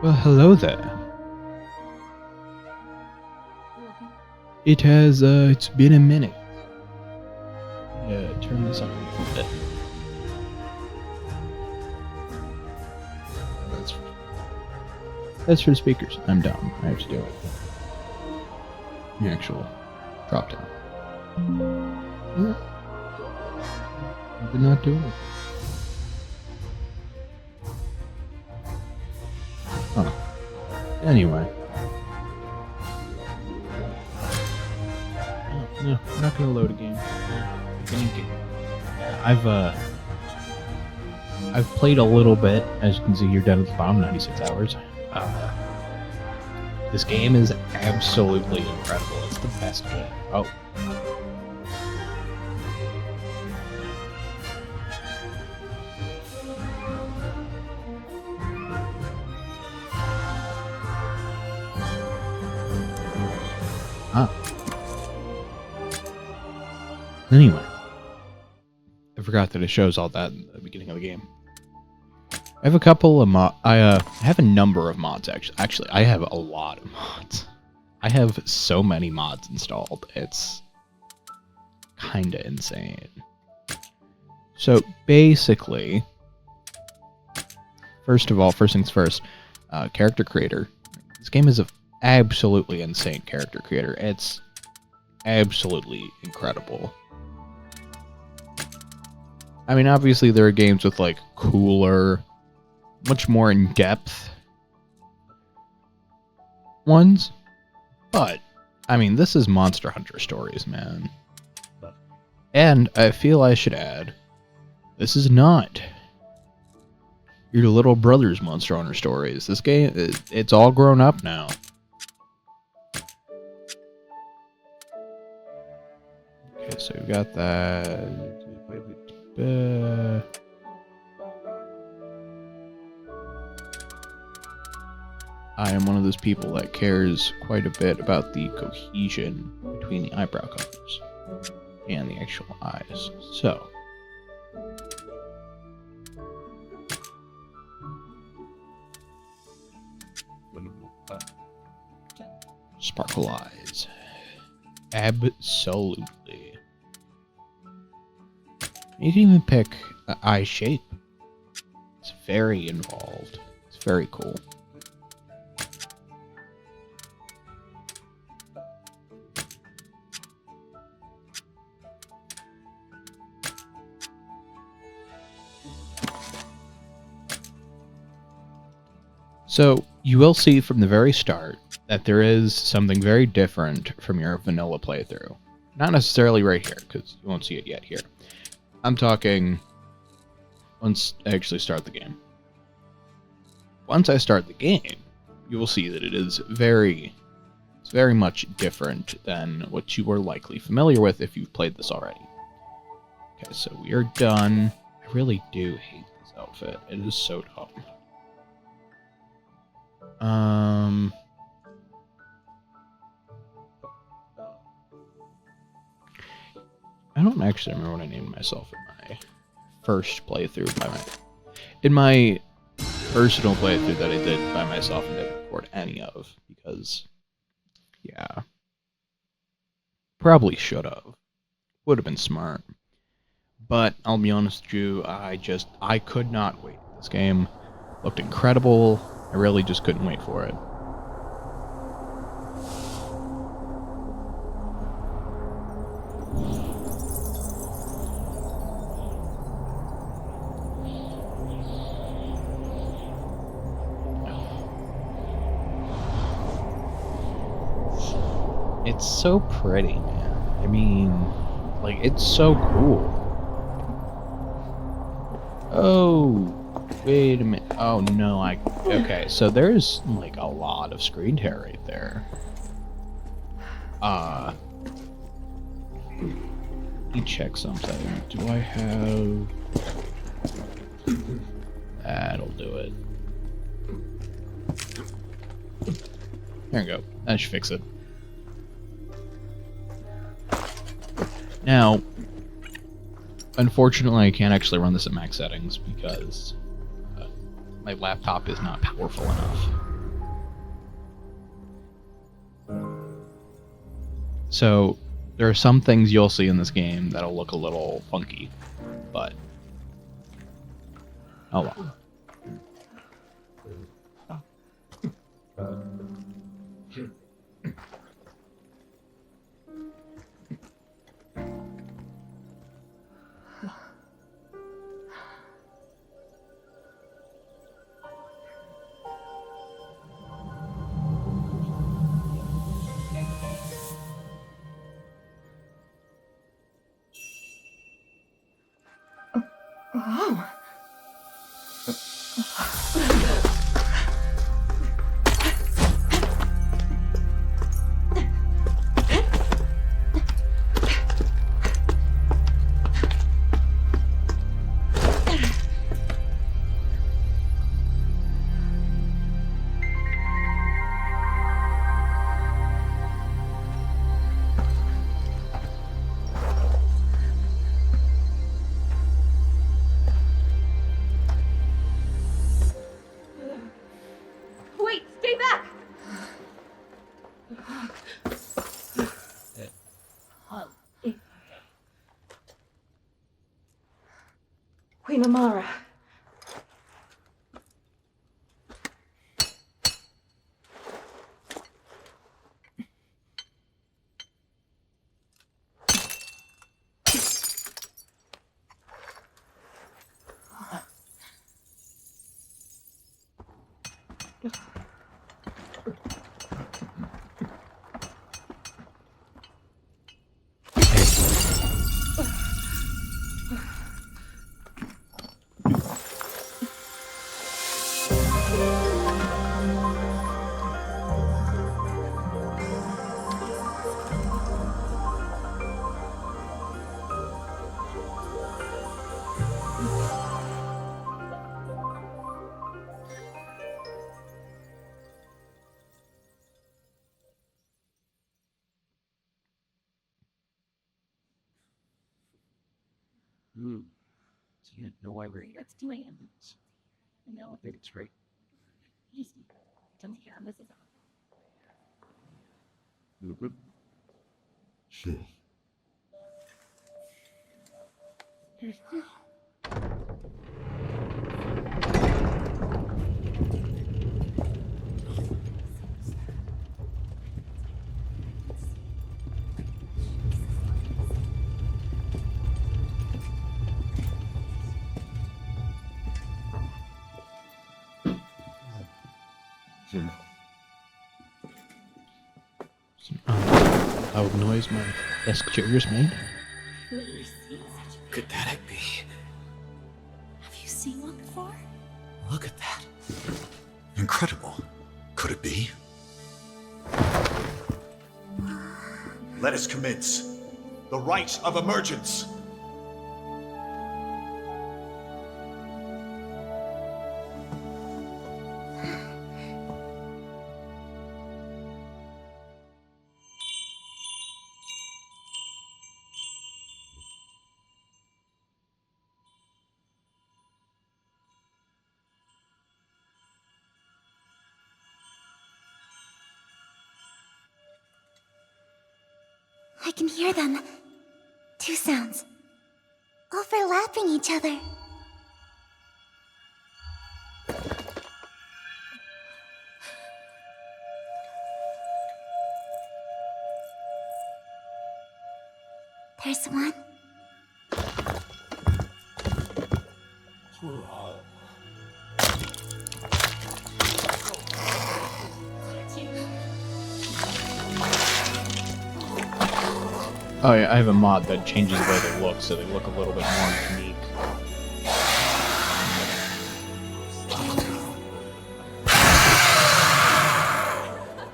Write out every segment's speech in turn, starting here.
Well, hello there. It's been a minute. Turn this up a little bit. That's for the speakers. I'm dumb. I have to do it. The actual drop down. I did not do it. Huh. Anyway. No, I'm not gonna load a game. I've played a little bit, as you can see here down at the bottom, 96 hours. This game is absolutely incredible. It's the best game. Oh. Anyway, I forgot that it shows all that in the beginning of the game. I have a couple of I have a number of mods, actually. Actually, I have a lot of mods. I have so many mods installed. It's kind of insane. So, basically, first things first, character creator. This game is an absolutely insane character creator. It's absolutely incredible. I mean, obviously there are games with, like, cooler, much more in-depth ones, but, I mean, this is Monster Hunter Stories, man. And I feel I should add, this is not your little brother's Monster Hunter Stories. This game, it's all grown up now. Okay, so we got that. I am one of those people that cares quite a bit about the cohesion between the eyebrow colors and the actual eyes. So, sparkle eyes. Absolutely. You can even pick an eye shape. It's very involved. It's very cool. So, you will see from the very start that there is something very different from your vanilla playthrough. Not necessarily right here, because you won't see it yet here. I'm talking once I actually start the game. Once I start the game, you will see that it's very much different than what you were likely familiar with if you've played this already. Okay, so we are done. I really do hate this outfit. It is so dumb. I don't actually remember what I named myself in my first playthrough. In my personal playthrough that I did by myself and didn't record any of, because, yeah, probably should have. Would have been smart. But I'll be honest with you, I could not wait. This game looked incredible. I really just couldn't wait for it. It's so pretty, man. I mean, like, it's so cool. Oh, wait a minute. Oh, no, okay, so there's, like, a lot of screen tear right there. Let me check something. Do I have... That'll do it. There we go. That should fix it. Now, unfortunately, I can't actually run this at max settings because my laptop is not powerful enough. So there are some things you'll see in this game that'll look a little funky, but oh well. Oh. Wait, stay back! Queen Amara. So you know why we're here. Let's do it. I know. I think it's great. Easy. Don't hear this is Loud noise my desk chairs made. Could that be? Have you seen one before? Look at that. Incredible. Could it be? Let us commence. The rite of emergence. I can hear them. Two sounds. Overlapping each other. There's one. Oh yeah, I have a mod that changes the way they look, so they look a little bit more unique.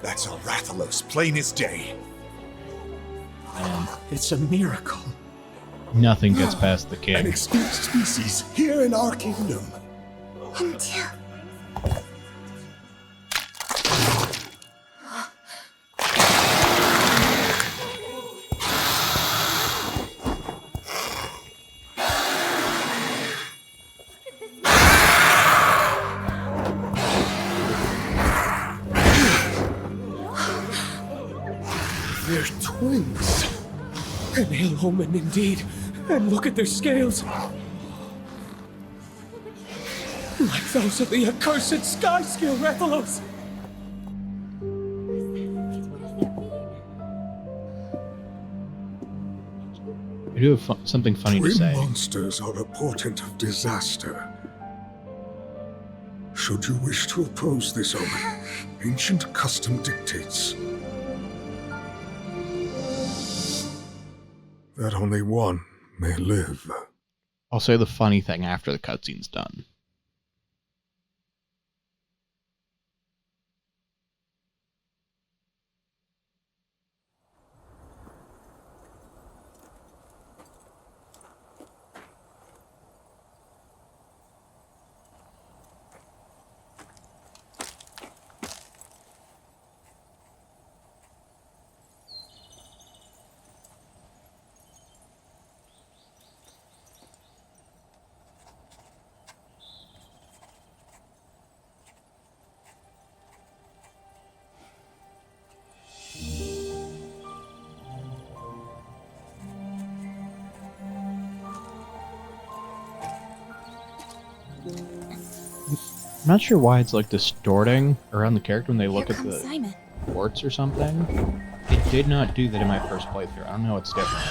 That's a Rathalos, plain as day. And It's a miracle. nothing gets past the An king. extinct species here in our kingdom. And two. They're Twins. An ill omen indeed. And look at their scales. Like those of the accursed sky scale Rathalos. I do have something funny to Twin say. monsters are a portent of disaster. Should you wish to oppose this omen, ancient custom dictates that only one may live. I'll say the funny thing after the cutscene's done. I'm not sure why it's like distorting around the character when they look at the Simon. ports or something. It did not do that in my first playthrough. I don't know what's different.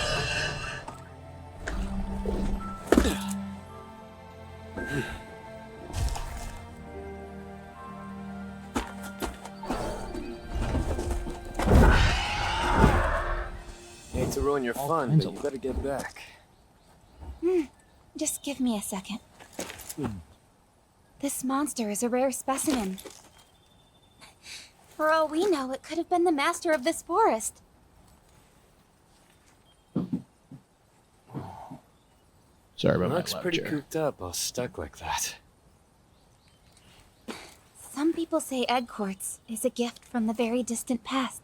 Hate to ruin your fun, kinds but of you better get back. Just give me a second. This monster is a rare specimen. For all we know, it could have been the master of this forest. Sorry about Looks my loud pretty chair. cooped up, all stuck like that. Some people say egg quartz is a gift from the very distant past.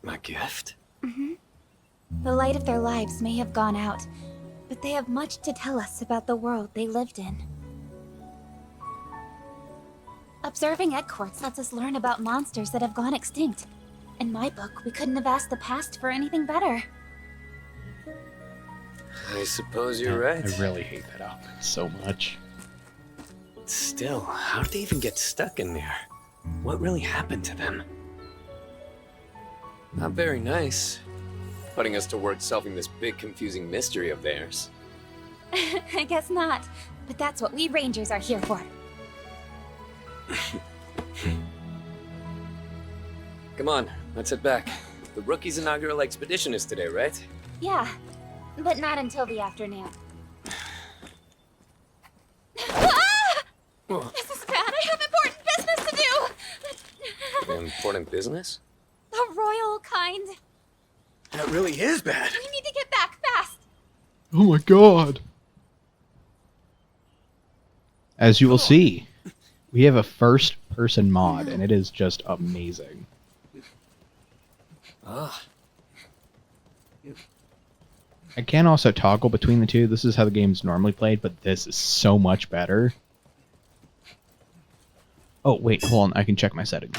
My gift? The light of their lives may have gone out, but they have much to tell us about the world they lived in. Observing egg quartz lets us learn about monsters that have gone extinct. In my book, we couldn't have asked the past for anything better. I suppose you're right. I really hate that album so much. Still, how did they even get stuck in there? What really happened to them? Not very nice. Putting us to work solving this big confusing mystery of theirs. I guess not, but that's what we Rangers are here for. Come on, let's head back. The rookie's inaugural expedition is today, right? Yeah, but not until the afternoon. This is bad. I have important business to do. Important business? The royal kind. That really is bad. We need to get back fast. Oh my god! As you will see, we have a first-person mod, and it is just amazing. Ah, I can also toggle between the two. This is how the game's normally played, but this is so much better. Oh, wait, hold on. I can check my settings.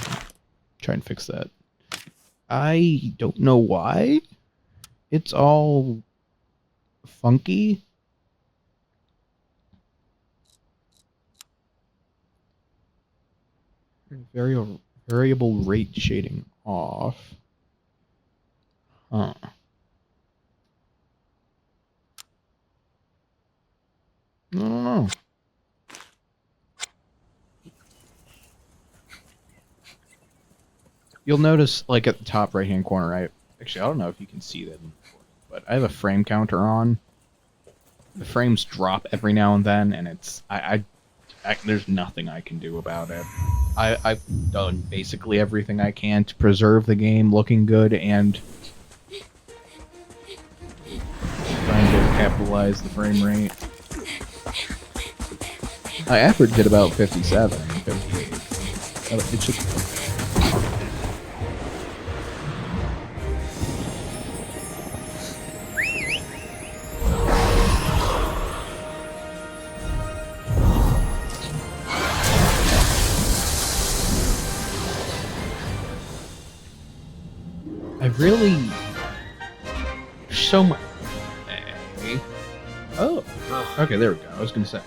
Try and fix that. I don't know why. It's all funky. Variable rate shading off. Huh. I don't know. You'll notice, like, at the top right-hand corner, actually, I don't know if you can see that, but I have a frame counter on. The frames drop every now and then, and it's... there's nothing I can do about it. I've done basically everything I can to preserve the game looking good and trying to capitalize the frame rate. I averaged at about 57, 58. It should... I really so much. Oh, okay, there we go. I was gonna say.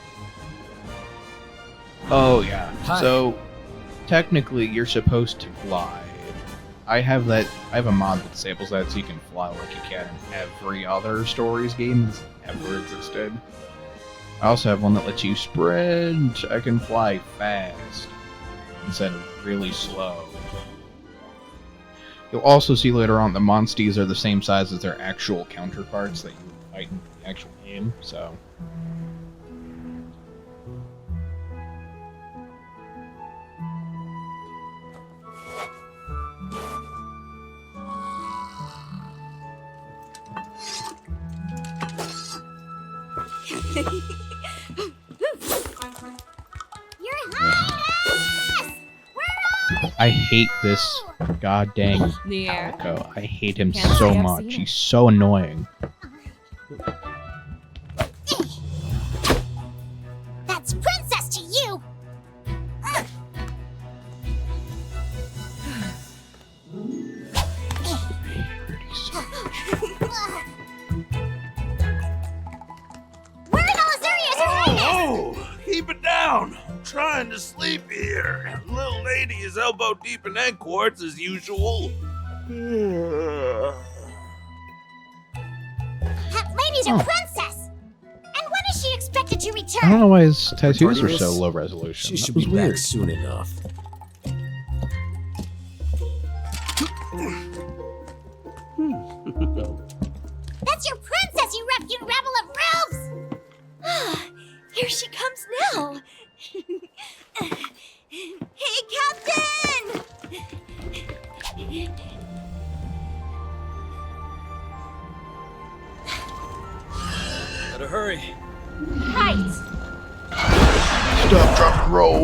Oh yeah. Hi. So technically, you're supposed to fly. I have a mod that disables that, so you can fly like you can in every other Stories game that's ever existed. I also have one that lets you sprint. I can fly fast instead of really slow. You'll also see later on the monsties are the same size as their actual counterparts that you fight in the actual game, so... Your Highness! I hate this god dang The air. Calico. I hate him Can't say so I've much. seen He's so annoying. That's princess to you! Where in Alazurius, Your Highness? Oh, keep it down. I'm trying to sleep here. The little lady is elbow deep in egg quartz as usual. That lady's your princess! And when is she expected to I don't return? know why his tattoos are Retardiness. so low resolution. She That should was be weird. back soon enough. That's your princess, you rabble of robes! Here she comes now! Hey, Captain! Better hurry. Right! Stop, drop, and roll.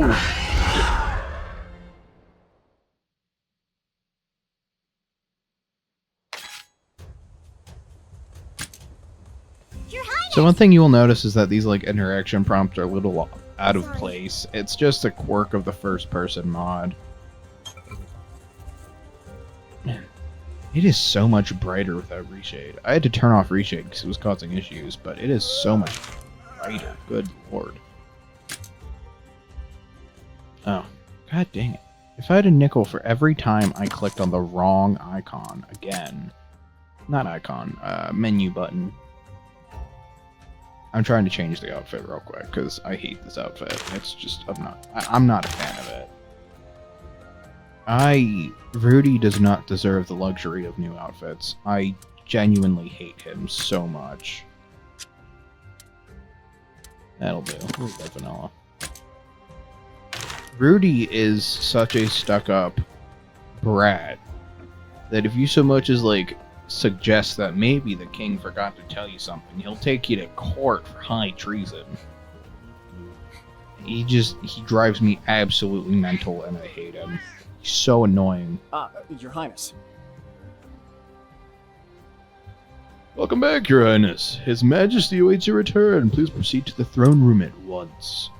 Your Highness! So one thing you will notice is that these like interaction prompts are a little out of place. It's just a quirk of the first-person mod. Man, it is so much brighter without reshade. I had to turn off reshade because it was causing issues, but it is so much brighter. Good lord. Oh, god dang it. If I had a nickel for every time I clicked on the wrong icon again. Not icon, menu button. I'm trying to change the outfit real quick because I hate this outfit. It's just I'm not a fan of it. Rudy does not deserve the luxury of new outfits. I genuinely hate him so much. That'll do. We'll go vanilla. Rudy is such a stuck-up brat that if you so much as like suggest that maybe the king forgot to tell you something, he'll take you to court for high treason. He drives me absolutely mental and I hate him. He's so annoying. Your Highness. Welcome back, Your Highness. His Majesty awaits your return. Please proceed to the throne room at once.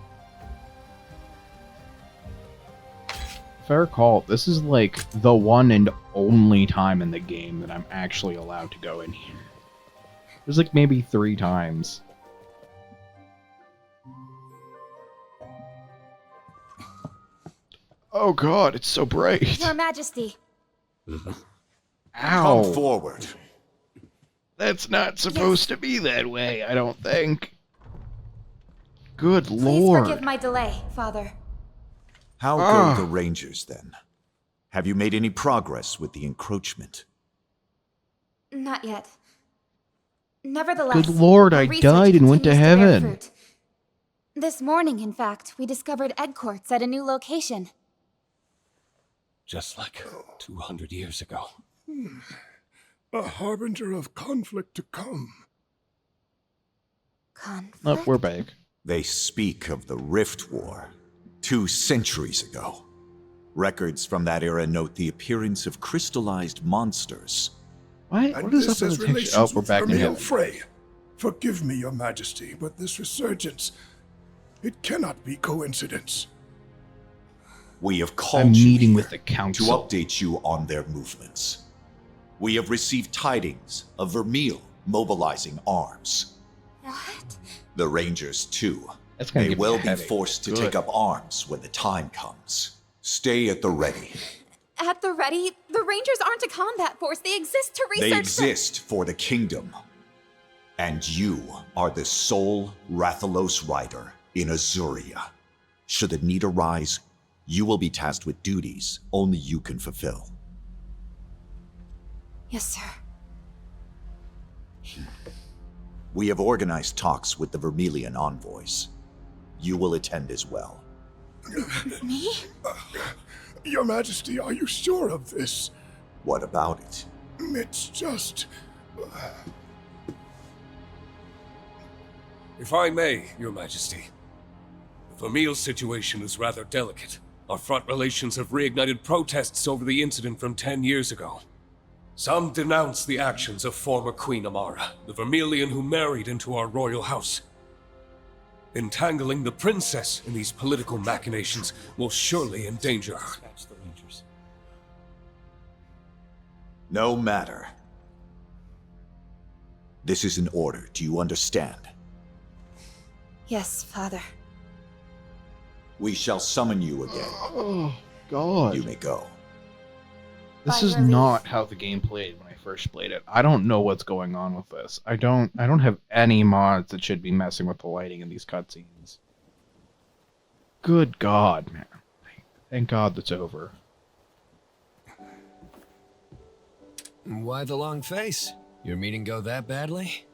If I recall, this is like the one and only time in the game that I'm actually allowed to go in here. There's like maybe 3 times. Oh god, it's so bright. Your Majesty. Ow. Come forward. That's not supposed to be that way, I don't think. Good Please lord. forgive my delay, Father. How go the Rangers, then? Have you made any progress with the encroachment? Not yet. Nevertheless, Good lord, our I research died and went to continues bear heaven. fruit. This morning, in fact, we discovered egg quartz at a new location. Just like 200 years ago. A harbinger of conflict to come. Conflict? Oh, we're back. They speak of the Rift War, 2 centuries ago. Records from that era note the appearance of crystallized monsters. What And is this up has with the picture? Oh, relations we're with back in Vermeil heaven. Frey. Forgive me, Your Majesty, but this resurgence, it cannot be coincidence. We have called I'm you meeting here with the to council. update you on their movements. We have received tidings of Vermeil mobilizing arms. What? The Rangers, too. That's gonna They give me will a be headache. forced to Good. take up arms when the time comes. Stay at the ready. At the ready, the Rangers aren't a combat force. They exist to research. They exist for the kingdom. And you are the sole Rathalos rider in Azuria. Should the need arise, you will be tasked with duties only you can fulfill. Yes, sir. We have organized talks with the Vermilion envoys. You will attend as well. Me? Your Majesty, are you sure of this? What about it? It's just... If I may, Your Majesty. The Vermeil situation is rather delicate. Our front relations have reignited protests over the incident from 10 years ago. Some denounce the actions of former Queen Amara, the Vermilion who married into our royal house. Entangling the princess in these political machinations will surely endanger her. No matter. This is an order, do you understand? Yes, Father. We shall summon you again. Oh, God. You may go. This By is relief. not how the game played when I first played it. I don't know what's going on with this. I don't have any mods that should be messing with the lighting in these cutscenes. Good God, man. Thank God that's over. Why the long face? Your meeting go that badly?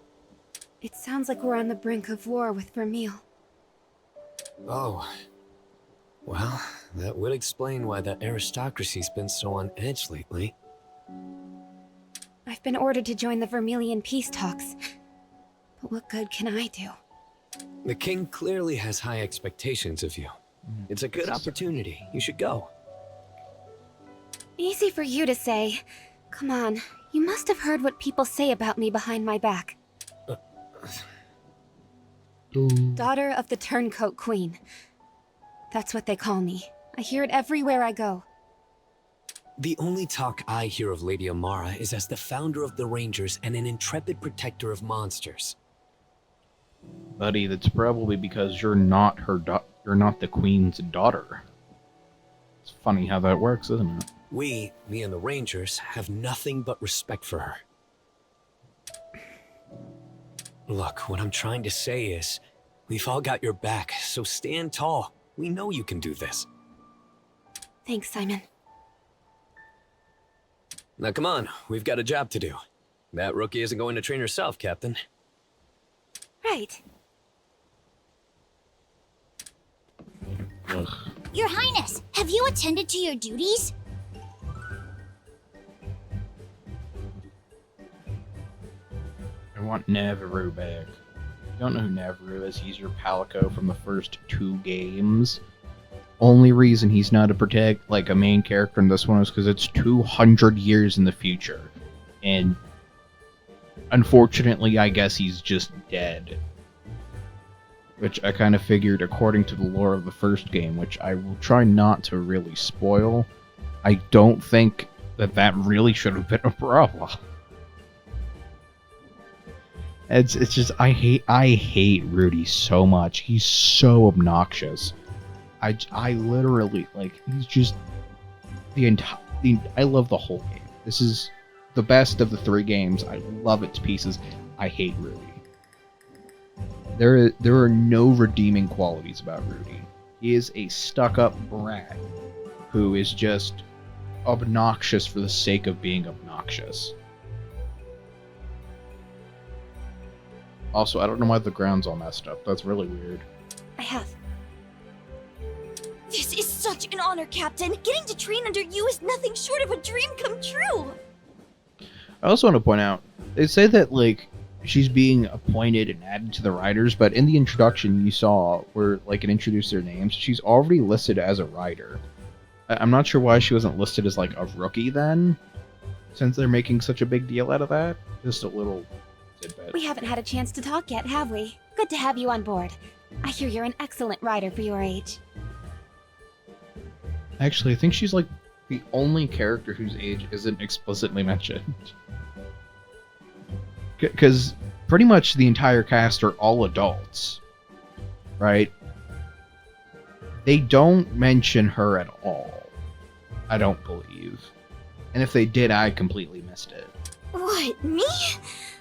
It sounds like we're on the brink of war with Vermeil. Oh. Well, that would explain why that aristocracy's been so on edge lately. I've been ordered to join the Vermilion peace talks. But what good can I do? The king clearly has high expectations of you. It's a good opportunity. You should go. Easy for you to say. Come on, you must have heard what people say about me behind my back. Daughter of the Turncoat Queen. That's what they call me. I hear it everywhere I go. The only talk I hear of Lady Amara is as the founder of the Rangers and an intrepid protector of monsters. Buddy, that's probably because you're not you're not the queen's daughter. It's funny how that works, isn't it? We, me and the Rangers, have nothing but respect for her. Look, what I'm trying to say is, we've all got your back, so stand tall. We know you can do this. Thanks, Simon. Now come on, we've got a job to do. That rookie isn't going to train herself, Captain. Right. Ugh. Your Highness, have you attended to your duties? I want Navarro back. If you don't know who Navarro is, he's your Palico from the first 2 games. Only reason he's not a main character in this one is because it's 200 years in the future. And unfortunately, I guess he's just dead. Which I kind of figured according to the lore of the first game, which I will try not to really spoil. I don't think that really should have been a problem. It's just I hate Rudy so much. He's so obnoxious. I literally he's just I love the whole game. This is the best of the 3 games. I love it to pieces. I hate Rudy. There are no redeeming qualities about Rudy. He is a stuck-up brat who is just obnoxious for the sake of being obnoxious. Also, I don't know why the ground's all messed up. That's really weird. I have. This is such an honor, Captain. Getting to train under you is nothing short of a dream come true. I also want to point out, they say that, she's being appointed and added to the riders, but in the introduction you saw where, it introduced their names, she's already listed as a rider. I'm not sure why she wasn't listed as, a rookie then, since they're making such a big deal out of that. Just a little tidbit. We haven't had a chance to talk yet, have we? Good to have you on board. I hear you're an excellent rider for your age. Actually, I think she's, the only character whose age isn't explicitly mentioned. Because pretty much the entire cast are all adults, right? They don't mention her at all, I don't believe. And if they did, I completely missed it. What, me?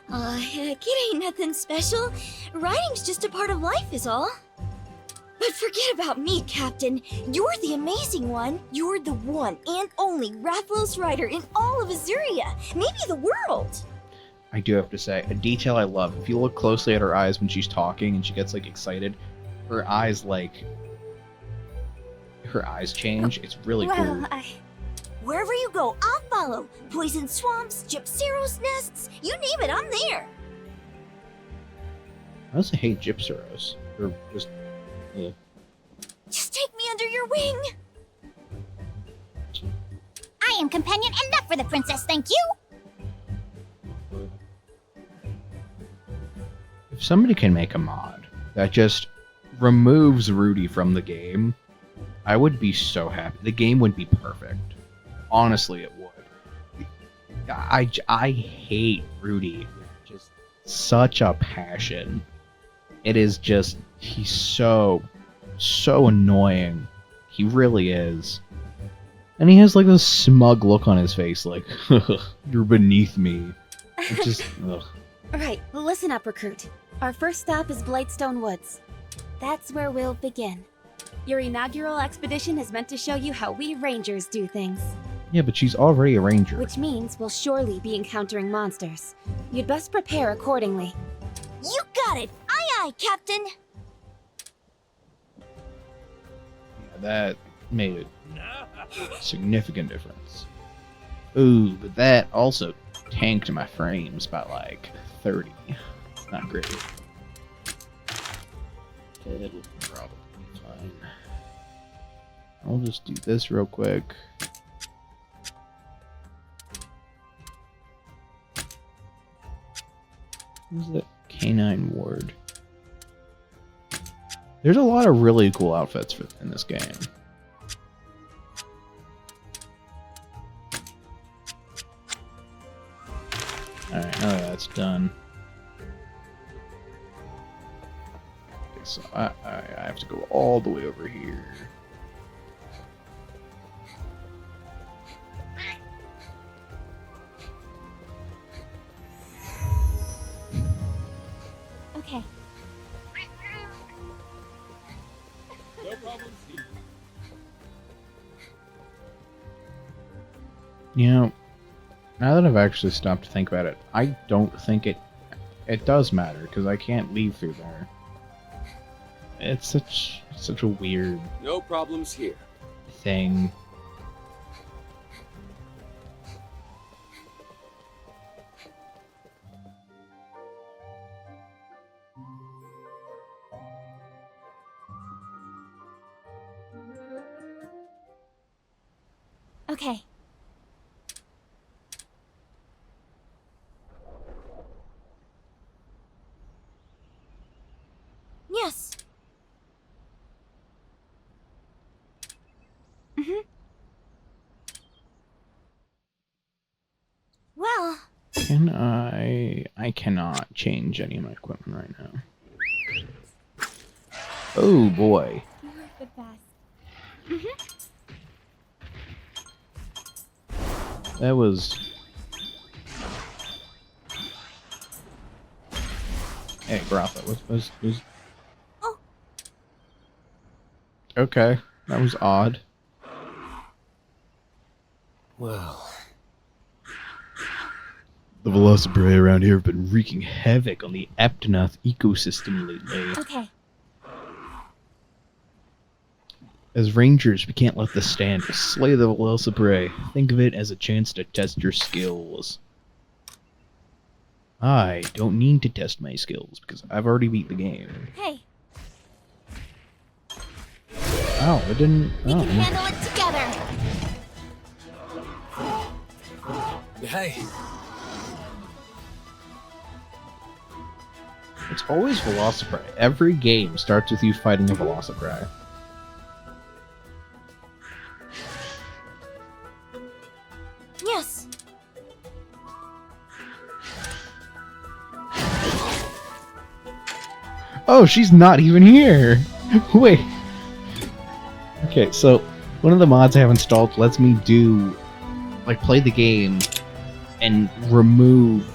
Heck, it ain't nothing special. Writing's just a part of life is all. But forget about me, Captain. You're the amazing one. You're the one and only Rathalos writer in all of Azuria, maybe the world. I do have to say, a detail I love, if you look closely at her eyes when she's talking and she gets, like, excited, her eyes, her eyes change. It's really cool. Wherever you go, I'll follow. Poison swamps, Gypceros nests, you name it, I'm there. I also hate Gypceros. They're just... yeah. Just take me under your wing. I am companion enough for the princess, thank you. If somebody can make a mod that just removes Rudy from the game, I would be so happy. The game would be perfect. Honestly, it would. I hate Rudy with just such a passion. It is just, he's so annoying. He really is. And he has like this smug look on his face, like, you're beneath me. It's just, ugh. Right, listen up, recruit. Our first stop is Blightstone Woods. That's where we'll begin. Your inaugural expedition is meant to show you how we rangers do things. Yeah, but she's already a ranger. Which means we'll surely be encountering monsters. You'd best prepare accordingly. You got it! Aye aye, Captain! Yeah, that made a significant difference. Ooh, but that also tanked my frames by like 30. It's not great. It'll probably be fine. I'll just do this real quick. Who's the canine ward? There's a lot of really cool outfits in this game. Alright, now that that's done. Okay, so I have to go all the way over here. Okay. You know, now that I've actually stopped to think about it, I don't think it does matter, because I can't leave through there. It's such a weird No problems here. thing. Okay. Yes. Well, Can I cannot change any of my equipment right now. Oh boy. You're the best. That was... Hey, Grotha, was... Oh. Okay, that was odd. Well, The Velociprey around here have been wreaking havoc on the Aptonoth ecosystem lately. Okay. As rangers, we can't let this stand. We'll slay the Velociprey. Think of it as a chance to test your skills. I don't need to test my skills, because I've already beat the game. Hey, Oh, it didn't... we Oh. can handle it together. hey, It's always Velociprey. Every game starts with you fighting a Velociprey. Yes. Oh, she's not even here. Wait. Okay, so one of the mods I have installed lets me do, like, play the game and remove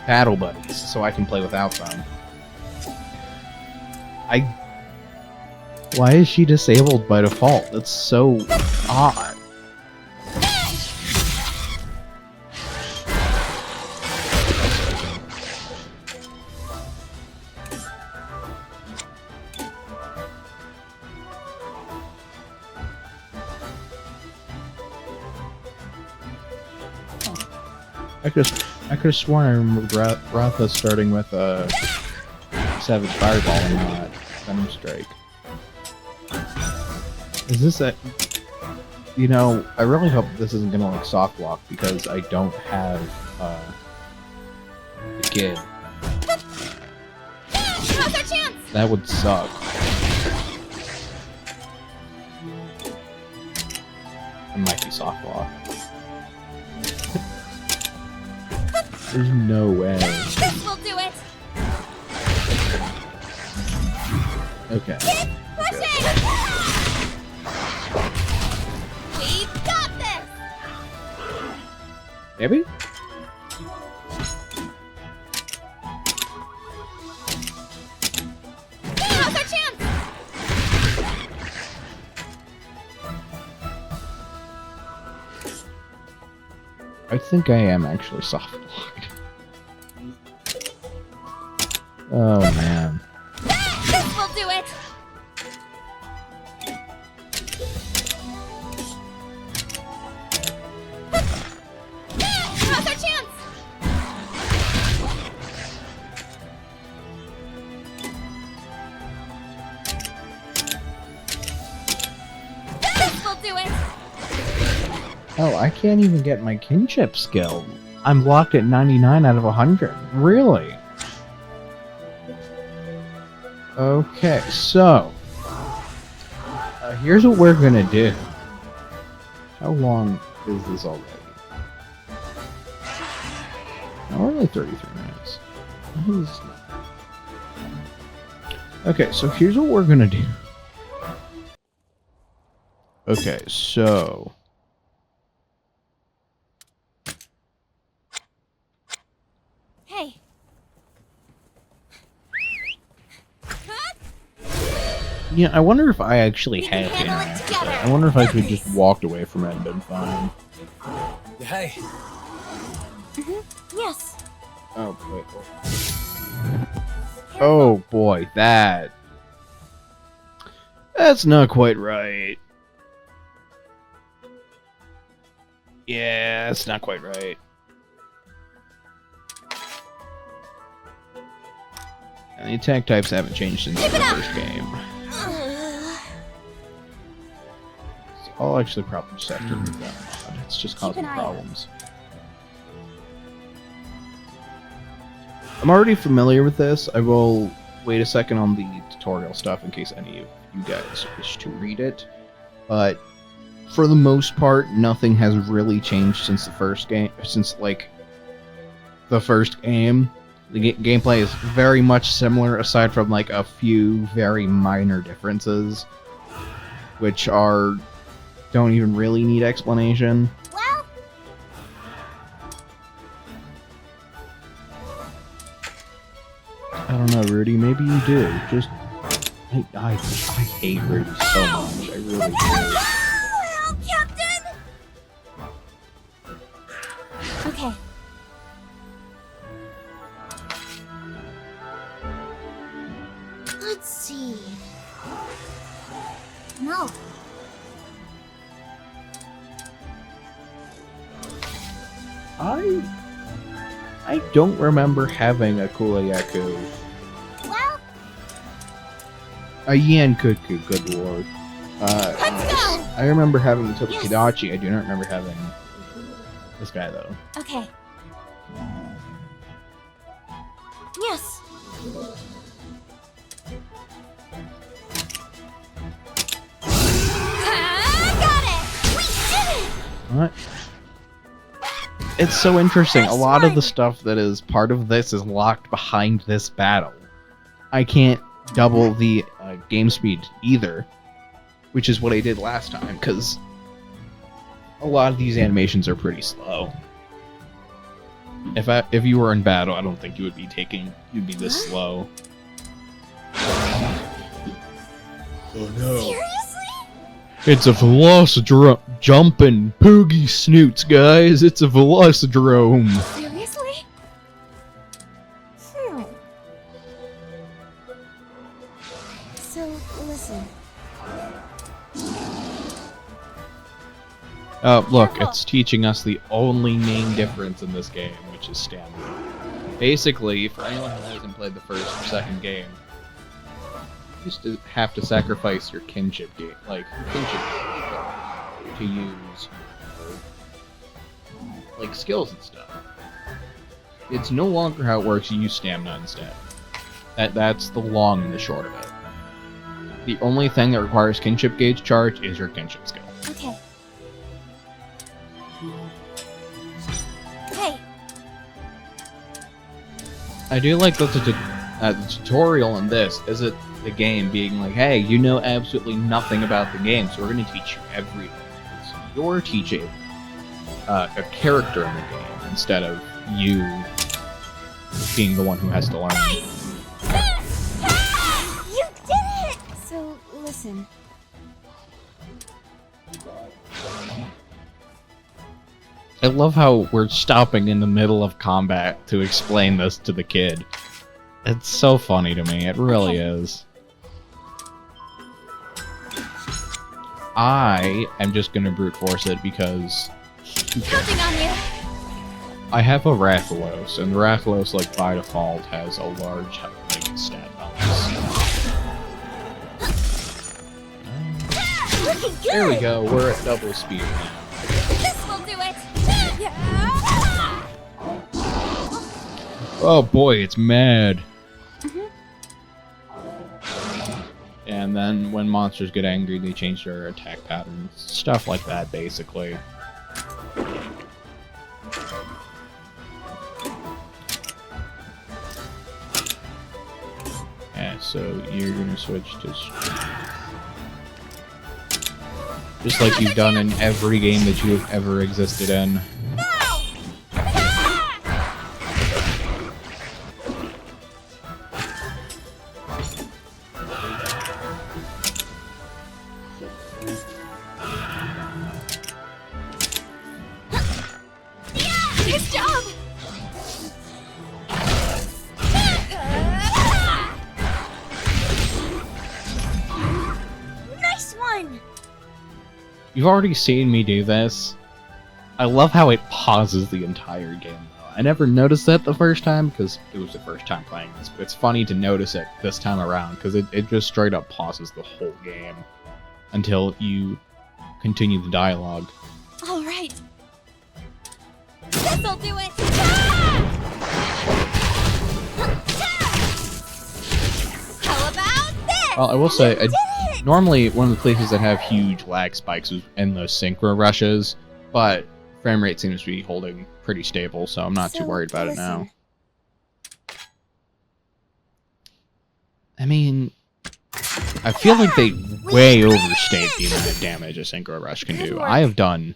battle buddies so I can play without them. Why is she disabled by default? That's so odd. I could have sworn I remembered Ratha starting with a Savage Fireball and not Venom Strike. Is this a... You know, I really hope this isn't gonna like soft lock because I don't have the kid. Now's our chance! That would suck. It might be soft lock. There's no way. This will do it! Okay. Keep pushing! We've got this! Maybe? Now's our chance! I think I am actually soft locked. Oh man. This will do it! Now's our chance! This will do it! Oh, I can't even get my kinship skill. I'm locked at 99 out of 100. Really? Okay, so here's what we're gonna do. How long is this already? Now we're only 33 minutes. What is... Okay, so here's what we're gonna do. Okay, so Hey. yeah, I wonder if I actually We can have handle it internet. together. I wonder if I could just walked away from it and been fine. Hey, Yes. Oh wait. Oh boy, that's not quite right. Yeah, that's not quite right. And the attack types haven't changed since the first game. So I'll actually probably just have to remove that mod. It's just causing an eye out. problems. I'm already familiar with this. I will wait a second on the tutorial stuff in case any of you guys wish to read it. But for the most part, nothing has really changed since the first game. Since, like, the first game. The gameplay is very much similar, aside from, like, a few very minor differences. Which don't even really need explanation. Well, I don't know, Rudy. Maybe you do. Just... I hate Rudy so much. I really do. well, Captain! Okay. Let's see. No. I don't remember having a Kulayaku. Well, A Yankuku, good lord. let's go! I remember having the Tokidachi. I do not remember having this guy, though. Okay. Yes. Got it! We did it! What? It's so interesting. A lot of the stuff that is part of this is locked behind this battle. I can't double the game speed either, which is what I did last time, because a lot of these animations are pretty slow. If you were in battle, I don't think you'd be this slow. Oh no. Seriously? It's a Velocidrome jumping poogie snoots, guys. It's a Velocidrome. Seriously? So, listen. Look, it's teaching us the only main difference in this game, which is stamina. Basically, for anyone who hasn't played the first or second game, you just have to sacrifice your kinship gate, to use like skills and stuff. It's no longer how it works. You use stamina instead. That's the long and the short of it. The only thing that requires kinship gauge charge is your kinship skill. Okay. Hey. I do like that the tutorial in this isn't the game being like, hey, you know absolutely nothing about the game, so we're going to teach you everything. So you're teaching a character in the game instead of you being the one who has to learn. Nice! You did it! So, listen. I love how we're stopping in the middle of combat to explain this to the kid. It's so funny to me, it really is. I am just gonna brute force it because Counting on you. I have a Rathalos, and Rathalos, like, by default, has a large, stat bonus. Looking good. There we go, we're at double speed now. This will do it. Oh boy, it's mad. And then when monsters get angry, they change their attack patterns. Stuff like that, basically. Yeah, so you're gonna switch to... just like you've done in every game that you have ever existed in. Nice job. Nice one. You've already seen me do this. I love how it pauses the entire game, though. I never noticed that the first time, because it was the first time playing this, but it's funny to notice it this time around, because it just straight up pauses the whole game until you continue the dialogue. All right. This'll do it. How about this? Well, I will say, normally one of the places that have huge lag spikes is in those synchro rushes, but frame rate seems to be holding pretty stable, so I'm not too worried about it now. I mean, I feel like they way overstate the amount of damage a synchro rush can do. I have done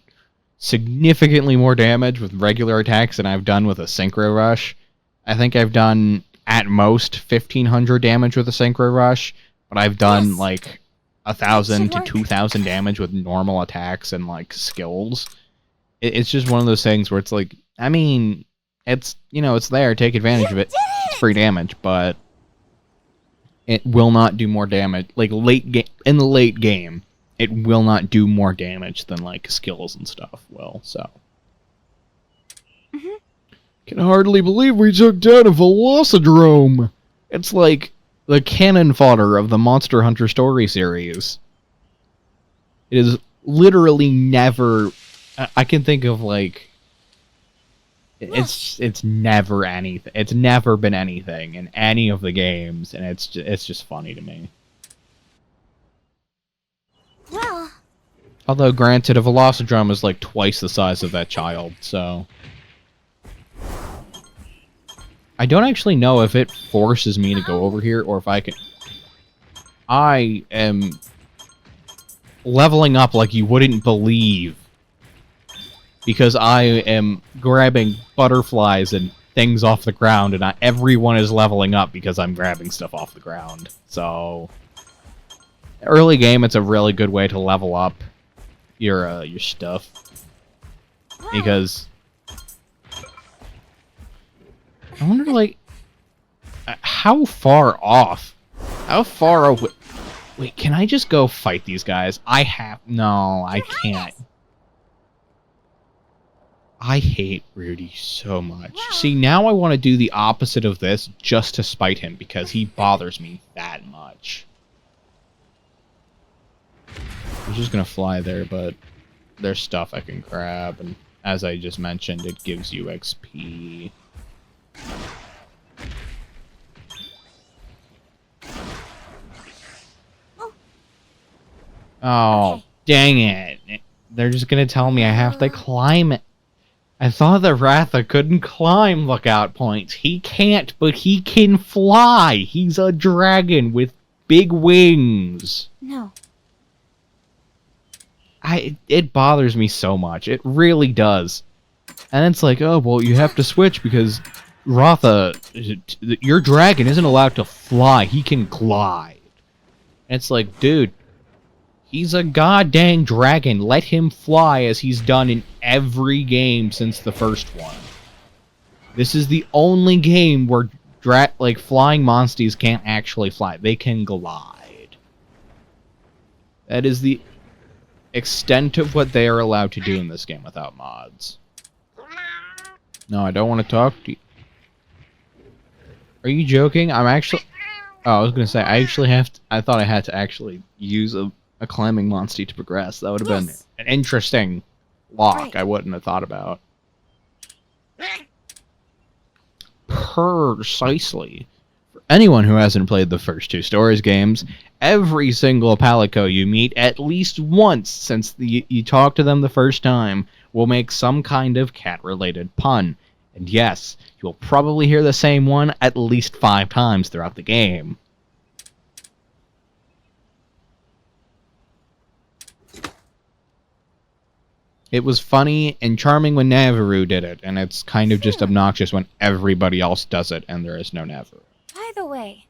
significantly more damage with regular attacks than I've done with a synchro rush. I think I've done at most 1,500 damage with a synchro rush, but I've done like 1,000 to 2,000 damage with normal attacks and like skills. It's just one of those things where it's like, I mean, it's, you know, it's there, take advantage of it. It's free damage, but it will not do more damage. Like in the late game, it will not do more damage than like skills and stuff will. So, can hardly believe we took down a Velocidrome. It's like the cannon fodder of the Monster Hunter story series. It is literally never. I can think of like. It's never anything. It's never been anything in any of the games, and it's just funny to me. Well. Although, granted, a Velocidrome is like twice the size of that child, so. I don't actually know if it forces me to go over here or if I can... I am leveling up like you wouldn't believe. Because I am grabbing butterflies and things off the ground, and everyone is leveling up because I'm grabbing stuff off the ground. So, early game, it's a really good way to level up your stuff. Because I wonder, like, how far off? How far away? Wait, can I just go fight these guys? No, I can't. I hate Rudy so much. See, now I want to do the opposite of this just to spite him because he bothers me that much. I'm just gonna fly there, but there's stuff I can grab, and as I just mentioned, it gives you XP. Oh, dang it. They're just gonna tell me I have to climb it. I thought that Ratha couldn't climb lookout points. He can't, but he can fly. He's a dragon with big wings. No. It bothers me so much. It really does. And it's like, oh, well, you have to switch because Ratha, your dragon isn't allowed to fly. He can glide. And it's like, dude, he's a goddamn dragon. Let him fly as he's done in every game since the first one. This is the only game where flying monsters can't actually fly. They can glide. That is the extent of what they are allowed to do in this game without mods. No, I don't want to talk to you. Are you joking? I'm actually... Oh, I was going to say, I thought I had to actually use a climbing monster to progress. That would have been an interesting lock I wouldn't have thought about. Precisely. For anyone who hasn't played the first two Stories games, every single Palico you meet at least once since you talk to them the first time will make some kind of cat-related pun. And yes, you'll probably hear the same one at least 5 times throughout the game. It was funny and charming when Navarro did it, and it's kind of just obnoxious when everybody else does it and there is no Navarro. By the way,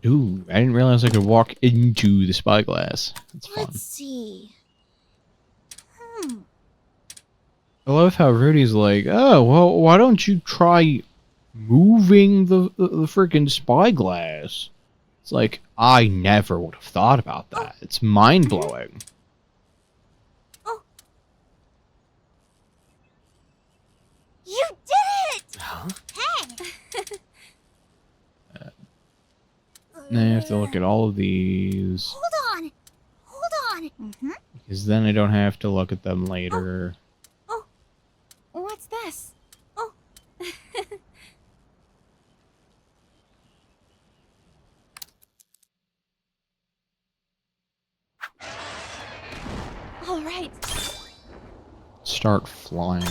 Dude, I didn't realize I could walk into the spyglass. That's fun. Let's see. I love how Rudy's like, oh, well, why don't you try moving the freaking spyglass? It's like, I never would have thought about that. It's mind-blowing. Oh. You did it! Huh? Hey! Now you have to look at all of these. Hold on! Hold on! Because then I don't have to look at them later. what's this? Oh. All right. Start flying.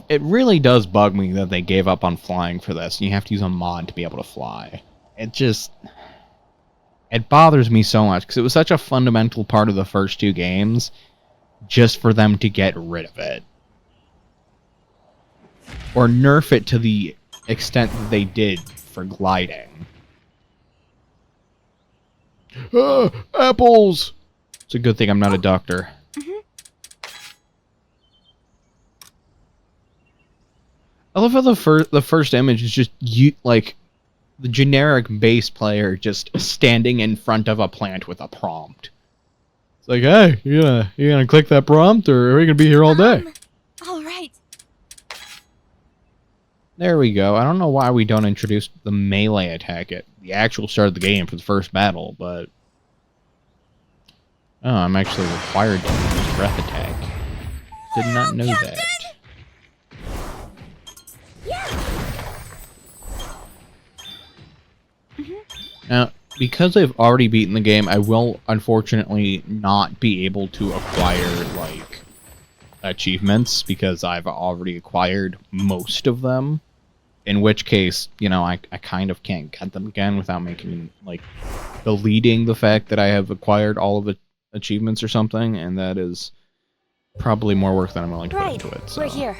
It really does bug me that they gave up on flying for this. You have to use a mod to be able to fly. It bothers me so much because it was such a fundamental part of the first 2 games just for them to get rid of it. Or nerf it to the extent that they did for gliding. Apples! It's a good thing I'm not a doctor. I love how the first image is just the generic bass player just standing in front of a plant with a prompt. It's like, hey, you gonna click that prompt, or are we gonna be here all day? All right. There we go. I don't know why we don't introduce the melee attack at the actual start of the game for the first battle, but oh, I'm actually required to use breath attack. Did not know that. Now, because I've already beaten the game, I will unfortunately not be able to acquire, like, achievements, because I've already acquired most of them. In which case, you know, I kind of can't get them again without making, like, deleting the fact that I have acquired all of the achievements or something, and that is probably more work than I'm willing to put into it. So. We're here.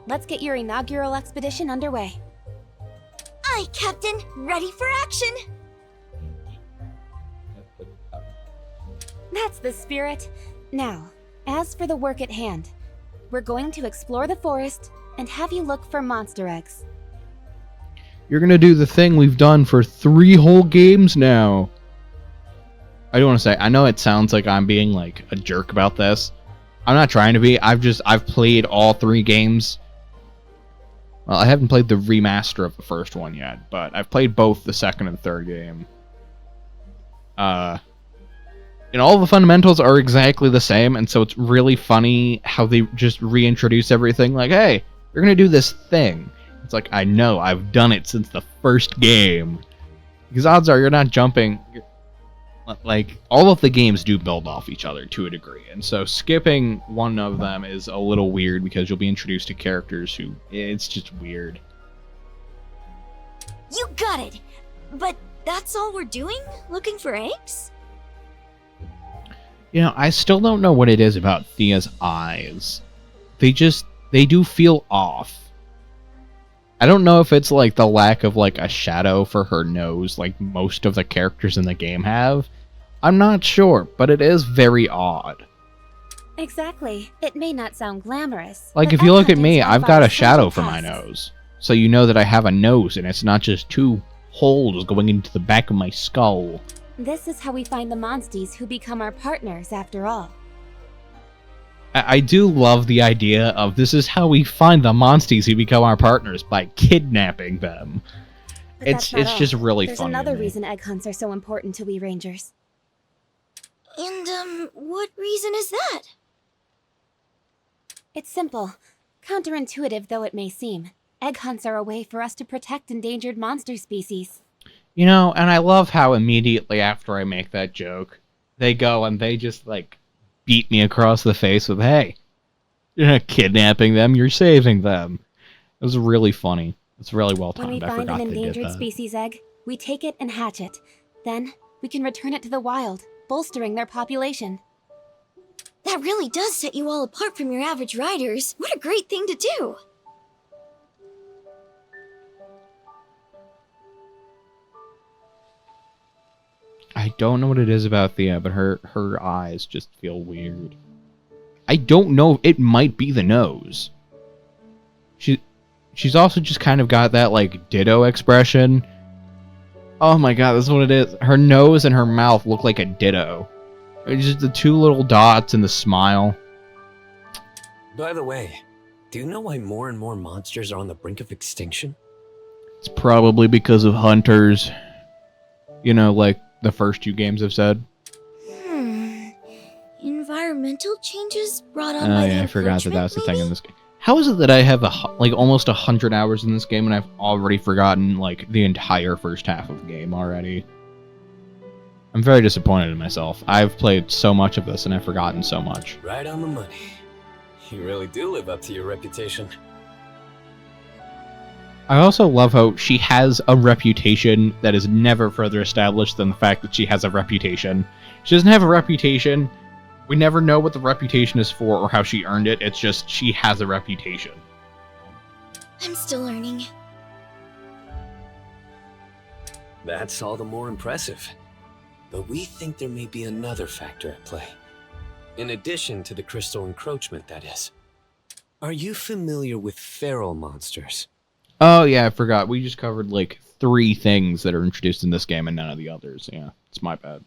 Let's get your inaugural expedition underway. Aye, Captain. Ready for action. That's the spirit. Now, as for the work at hand, we're going to explore the forest and have you look for monster eggs. You're gonna do the thing we've done for 3 whole games now. I do want to say, I know it sounds like I'm being like a jerk about this. I'm not trying to be. I've played all 3 games. Well, I haven't played the remaster of the first one yet, but I've played both the second and third game. And all the fundamentals are exactly the same, and so it's really funny how they just reintroduce everything. Like, hey, we're gonna do this thing. It's like, I know, I've done it since the first game. Because odds are you're not jumping. Like, all of the games do build off each other to a degree. And so skipping one of them is a little weird because you'll be introduced to characters who... It's just weird. You got it. But that's all we're doing? Looking for eggs? You know, I still don't know what it is about Thea's eyes. They do feel off. I don't know if it's like the lack of like a shadow for her nose like most of the characters in the game have. I'm not sure, but it is very odd. Exactly. It may not sound glamorous. Like, but if you look at egg me, hunters I've have got our a shadow essential for my tasks. nose. So you know that I have a nose and it's not just 2 holes going into the back of my skull. This is how we find the monsties who become our partners after all. I do love the idea of this is how we find the monsties who become our partners, by kidnapping them. But It's that's not all. just really There's funny. another to me. reason egg hunts are so important to we rangers. And, what reason is that? It's simple. Counterintuitive though it may seem, egg hunts are a way for us to protect endangered monster species. You know, and I love how immediately after I make that joke, they go and they just, like, beat me across the face with, hey, you're not kidnapping them, you're saving them. It was really funny. It's really well When we timed. I find forgot an they did endangered that. species egg, we take it and hatch it. Then, we can return it to the wild, bolstering their population. That really does set you all apart from your average riders. What a great thing to do! I don't know what it is about Thea, but her eyes just feel weird. I don't know. It might be the nose. She's also just kind of got that, like, ditto expression. Oh my god, that's what it is. Her nose and her mouth look like a ditto. It's just the 2 little dots and the smile. By the way, do you know why more and more monsters are on the brink of extinction? It's probably because of hunters. You know, like the first 2 games have said. Environmental changes brought on Oh by yeah, the I forgot that that's the thing maybe? in this game. How is it that I have like almost 100 hours in this game and I've already forgotten like the entire first half of the game already? I'm very disappointed in myself. I've played so much of this and I've forgotten so much. Right on the money. You really do live up to your reputation. I also love how she has a reputation that is never further established than the fact that she has a reputation. She doesn't have a reputation. We never know what the reputation is for or how she earned it. It's just she has a reputation. I'm still learning. That's all the more impressive. But we think there may be another factor at play. In addition to the crystal encroachment, that is. Are you familiar with feral monsters? Oh yeah, I forgot. We just covered like 3 things that are introduced in this game and none of the others. Yeah, it's my bad.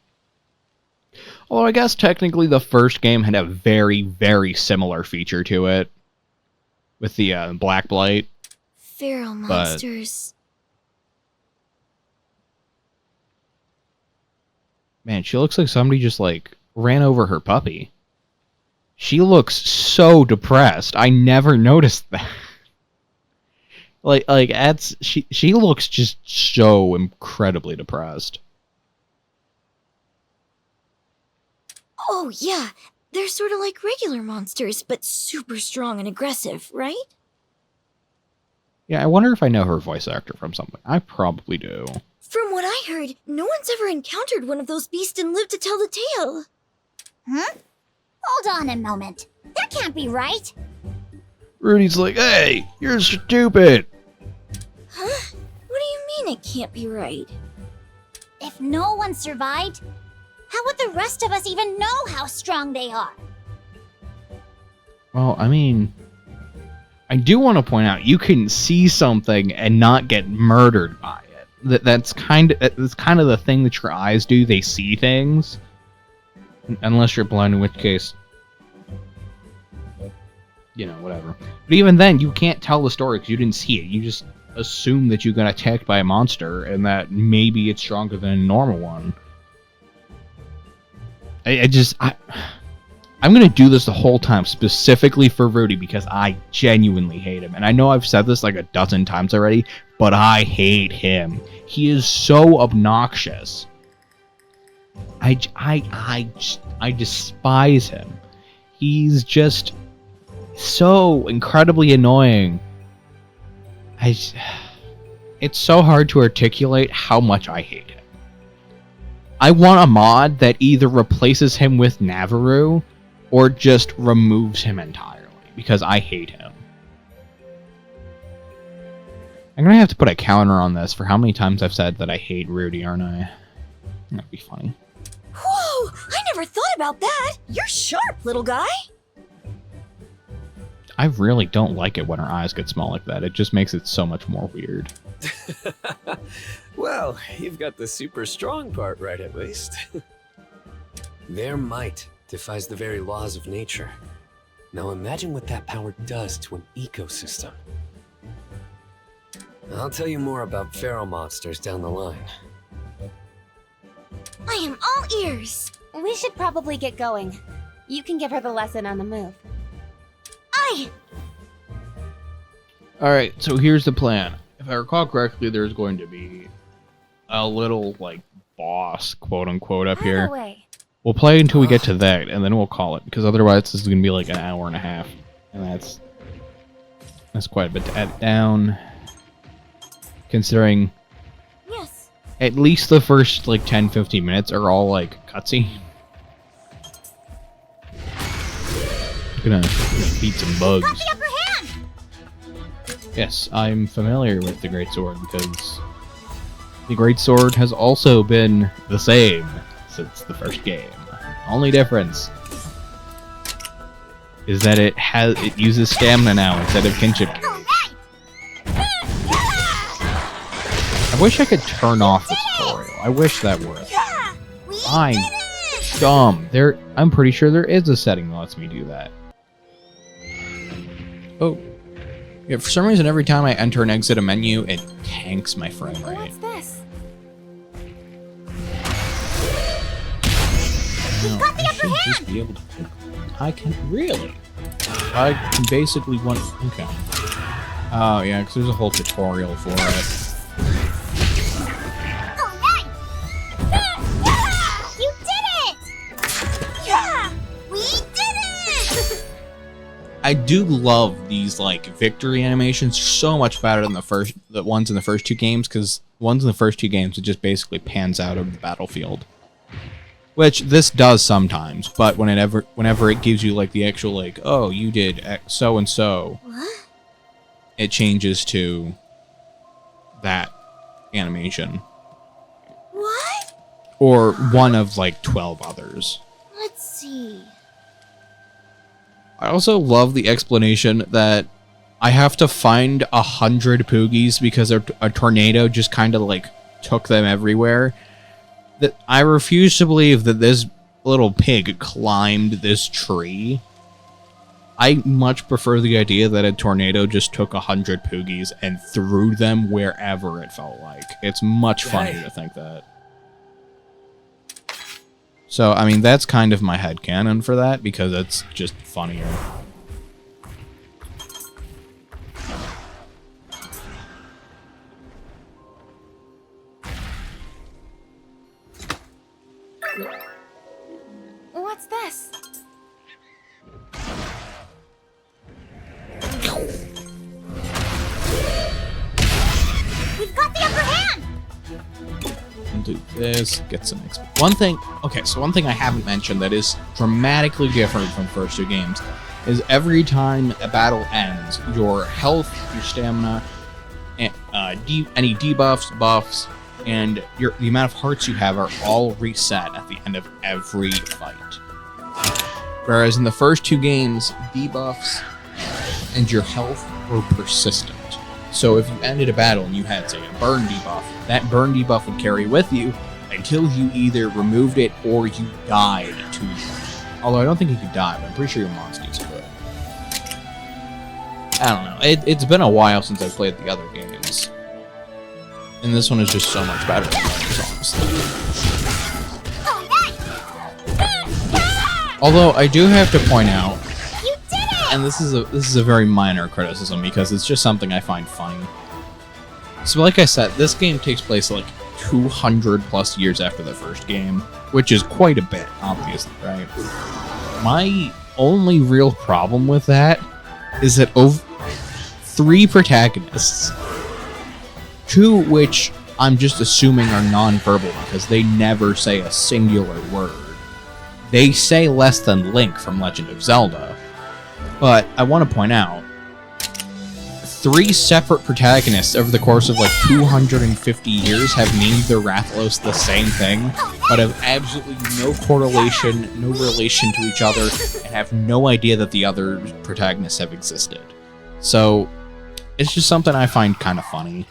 Although I guess technically the first game had a very, very similar feature to it. With the Black Blight. Feral monsters. Man, she looks like somebody just like ran over her puppy. She looks so depressed. I never noticed that. Like that's she looks just so incredibly depressed. Oh, yeah. They're sort of like regular monsters, but super strong and aggressive, right? Yeah, I wonder if I know her voice actor from something. I probably do. From what I heard, no one's ever encountered one of those beasts and lived to tell the tale. Huh? Hold on a moment. That can't be right. Rudy's like, hey, you're stupid. Huh? What do you mean it can't be right? If no one survived, how would the rest of us even know how strong they are? Well, I mean, I do want to point out you can see something and not get murdered by it. That's kind of the thing that your eyes do. They see things, unless you're blind, in which case, you know, whatever. But even then, you can't tell the story because you didn't see it. You just assume that you got attacked by a monster and that maybe it's stronger than a normal one. I'm going to do this the whole time specifically for Rudy because I genuinely hate him. And I know I've said this like a dozen times already, but I hate him. He is so obnoxious. I despise him. He's just so incredibly annoying. It's so hard to articulate how much I hate him. I want a mod that either replaces him with Navarro or just removes him entirely, because I hate him. I'm gonna have to put a counter on this for how many times I've said that I hate Rudy, aren't I? That'd be funny. Whoa! I never thought about that! You're sharp, little guy! I really don't like it when her eyes get small like that. It just makes it so much more weird. Well, you've got the super strong part right, at least. Their might defies the very laws of nature. Now imagine what that power does to an ecosystem. I'll tell you more about feral monsters down the line. I am all ears! We should probably get going. You can give her the lesson on the move. Aye! Alright, so here's the plan. If I recall correctly, there's going to be a little, like, boss, quote-unquote, up here. Way. We'll play until we get to that, and then we'll call it, because otherwise this is going to be like an hour and a half. And that's quite a bit to add down. Considering Yes. at least the first, like, 10-15 minutes are all, like, cutscene. Gonna beat some bugs. Got the upper hand! Yes, I'm familiar with the Great Sword because the Great Sword has also been the same since the first game. Only difference is that it uses stamina now instead of kinship. I wish I could turn off the tutorial. I wish that worked. I'm dumb. I'm pretty sure there is a setting that lets me do that. Oh. Yeah, for some reason, every time I enter and exit a menu, it tanks my frame rate. What's this? We've got the upper hand! Just be able to. I can really. I can basically Okay. Oh yeah, because there's a whole tutorial for it. You did it! Yeah! We did it! I do love these like victory animations so much better than the ones in the first two games, because ones in the first two games it just basically pans out of the battlefield, which this does sometimes. But whenever it gives you like the actual like, oh, you did so and so, it changes to that animation. What? Or one of like 12 others. Let's see. I also love the explanation that I have to find 100 Poogies because a tornado just kind of like took them everywhere. That I refuse to believe that this little pig climbed this tree. I much prefer the idea that a tornado just took 100 Poogies and threw them wherever it felt like. It's much funnier to think that. So, I mean, that's kind of my headcanon for that, because it's just funnier. What's this? We've got the upper hand! We'll do this, get some XP. One thing I haven't mentioned that is dramatically different from the first two games is every time a battle ends, your health, your stamina, and, any debuffs, buffs, and the amount of hearts you have are all reset at the end of every fight. Whereas in the first two games, debuffs and your health were persistent. So if you ended a battle and you had, say, a burn debuff, that burn debuff would carry with you until you either removed it or you died to it. Although I don't think you could die, but I'm pretty sure your monsters could. I don't know. It's been a while since I've played the other games. And this one is just so much better than others, honestly. Although I do have to point out, and this is a very minor criticism because it's just something I find funny. So like I said, this game takes place like 200 plus years after the first game, which is quite a bit, obviously, right? My only real problem with that is that over 3 protagonists, 2 which I'm just assuming are non-verbal because they never say a singular word. They say less than Link from Legend of Zelda. But I want to point out, 3 separate protagonists over the course of like 250 years have named their Rathalos the same thing, but have absolutely no correlation, no relation to each other, and have no idea that the other protagonists have existed. So, it's just something I find kind of funny.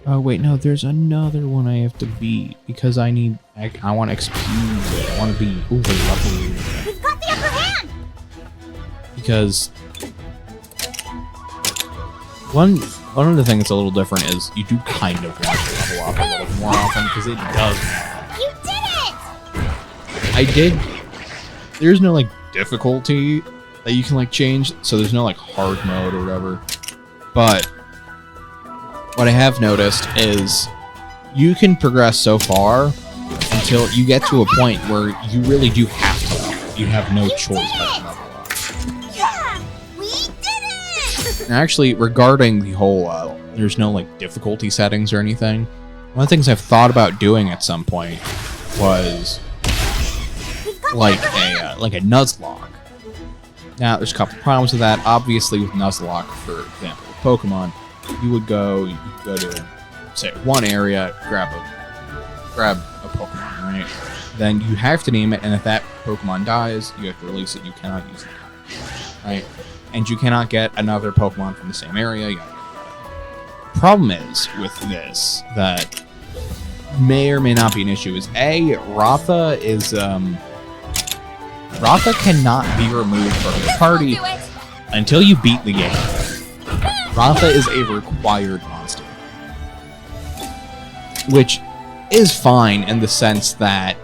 Oh wait, no, there's another one I have to beat because I want XP. I want to be uber level. We've got the upper hand! Because one of the things that's a little different is you do kind of want to level up a little more often because it does matter. You did it! I did. There's no like difficulty that you can like change, so there's no like hard mode or whatever. But what I have noticed is you can progress so far until you get to a point where you really do have to level. You have no choice but to level up. Yeah! We did it! And actually, regarding the whole, there's no like difficulty settings or anything, one of the things I've thought about doing at some point was like a Nuzlocke. Now, there's a couple problems with that. Obviously, with Nuzlocke, for example, with Pokemon, you could go to, say, one area, grab a Pokemon, right? Then you have to name it, and if that Pokemon dies, you have to release it. You cannot use it, right? And you cannot get another Pokemon from the same area. Yada, yada, yada. Problem is with this that may or may not be an issue is Ratha cannot be removed from the party until you beat the game. Ratha is a required monster. Which is fine in the sense that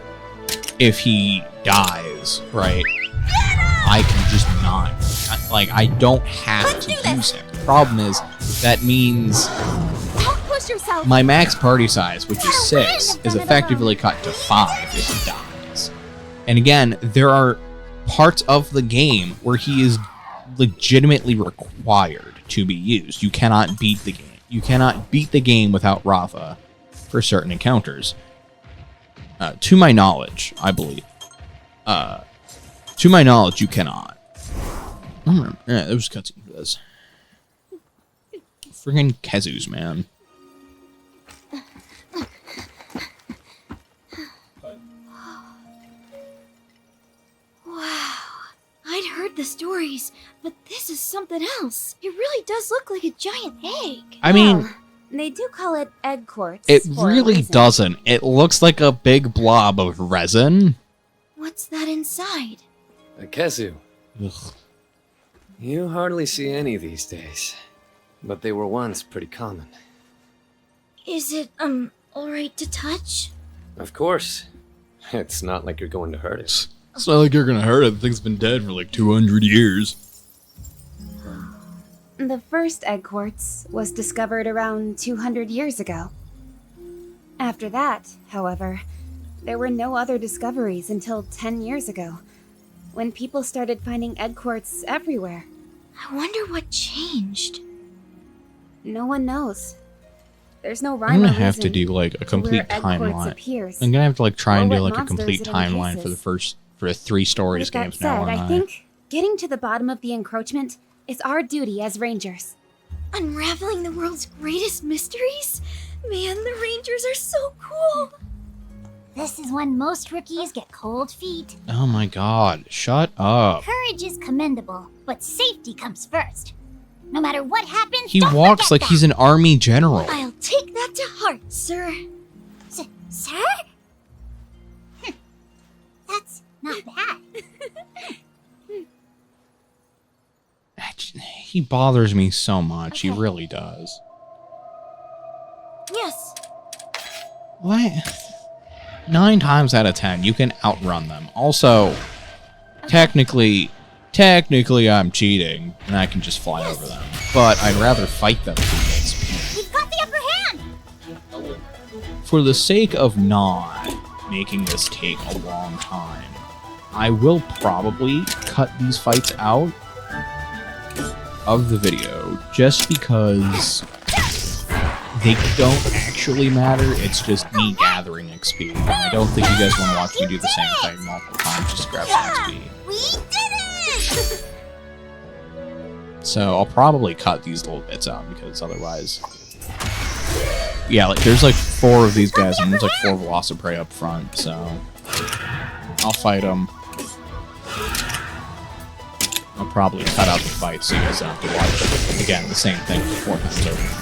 if he dies, right, I can just not. I don't have to use him. The problem is, that means my max party size, which is 6, is effectively cut to 5 if he dies. And again, there are parts of the game where he is legitimately required to be used. You cannot beat the game. You cannot beat the game without Ratha for certain encounters. To my knowledge, I believe. To my knowledge, you cannot. Yeah, there was a cutscene for this. Friggin' Kezus, man. Wow. I'd heard the stories, but this is something else. It really does look like a giant egg. I mean, they do call it egg quartz. it really doesn't. It looks like a big blob of resin. What's that inside? A Kezu. Ugh. You hardly see any these days, but they were once pretty common. Is it, alright to touch? Of course. It's not like you're going to hurt it. It's not like you're gonna hurt it. The thing's been dead for like 200 years. The first egg quartz was discovered around 200 years ago. After that, however, there were no other discoveries until 10 years ago, when people started finding egg quartz everywhere. I wonder what changed. No one knows. There's no I'm rhyme gonna or have to reason do like a complete where egg quartz timeline. appears, I'm gonna have to like try and or do what like a complete monsters it timeline for encases. the 3 stories With that games now, said, aren't I think getting to the bottom of the encroachment is our duty as rangers. Unraveling the world's greatest mysteries? Man, the Rangers are so cool! This is when most rookies get cold feet. Oh my god, shut up. Courage is commendable, but safety comes first. No matter what happens, He don't walks forget like that. he's an army general. I'll take that to heart, sir. Sir? That's not bad. He bothers me so much, he really does. Yes. What? 9 times out of 10, you can outrun them. Also, technically I'm cheating, and I can just fly over them. But I'd rather fight them to get speed. We've got the upper hand! For the sake of not making this take a long time, I will probably cut these fights out of the video, just because they don't actually matter. It's just me gathering XP. And I don't think you guys want to watch me do the same thing multiple times just to grab some XP. We did it! So I'll probably cut these little bits out, because otherwise... Yeah, like there's like 4 of these guys, and there's like 4 Velociprey up front, so... I'll fight them. I'll probably cut out the fight so you guys don't have to watch, again, the same thing 4 times over.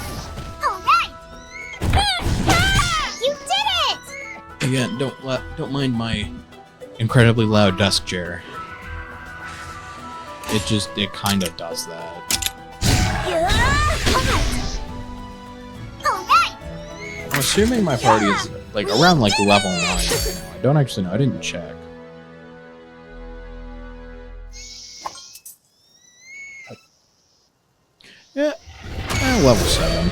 You did it! Again, don't mind my incredibly loud desk chair. It kind of does that. I'm assuming my party is like around like level 9 right now. I don't actually know. I didn't check. Yeah, level 7.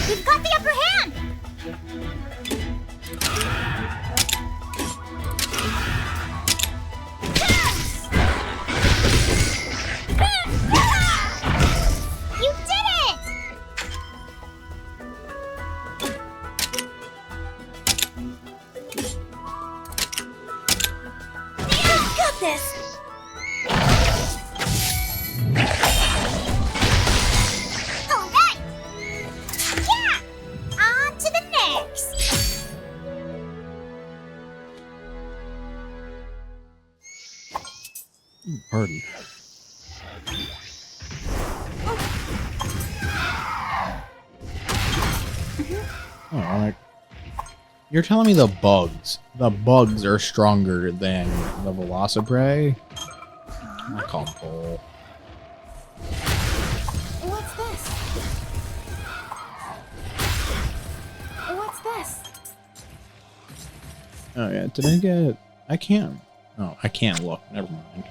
We've got the upper hand! You did it! Got this! Alright! Yeah! On to the next! Pardon. Oh, alright. You're telling me the bugs are stronger than the Velociprey? I call them bull. What's this? What's this? Oh yeah, did I get... I can't... Oh, I can't look. Never mind.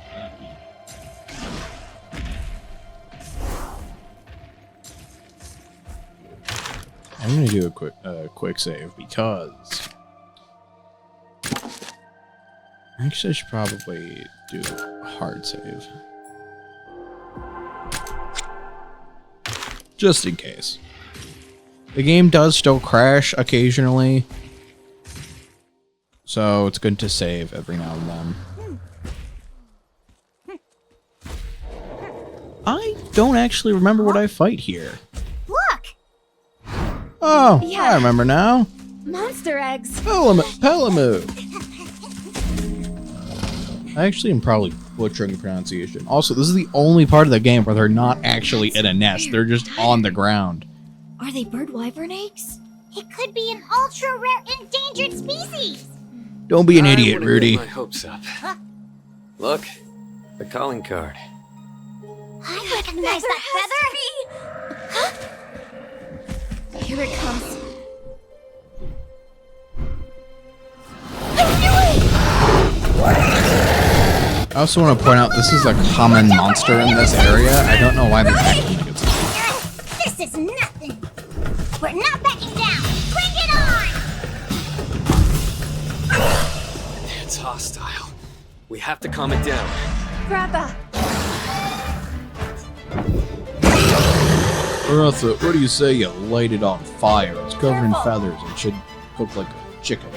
I'm gonna do a quick save because... Actually, I should probably do a hard save. Just in case. The game does still crash occasionally, so it's good to save every now and then. I don't actually remember what I fight here. Look! Oh, Yeah. I remember now. Monster eggs! Pelamu. I actually am probably butchering the pronunciation. Also, this is the only part of the game where they're not actually in a nest. They're just on the ground. Are they bird wyvern eggs? It could be an ultra-rare endangered species! Don't be an I idiot, wouldn't Rudy. get my hopes up. Look, the calling card. I recognize that feather! Here it comes. I also want to point out this is a common monster in this area. I don't know why they're acting like it's This is nothing! We're not backing down! Bring it on! hostile. We have to calm it down. Grappa! Arthur, what do you say you light it on fire? It's covered in feathers and should cook like a chicken.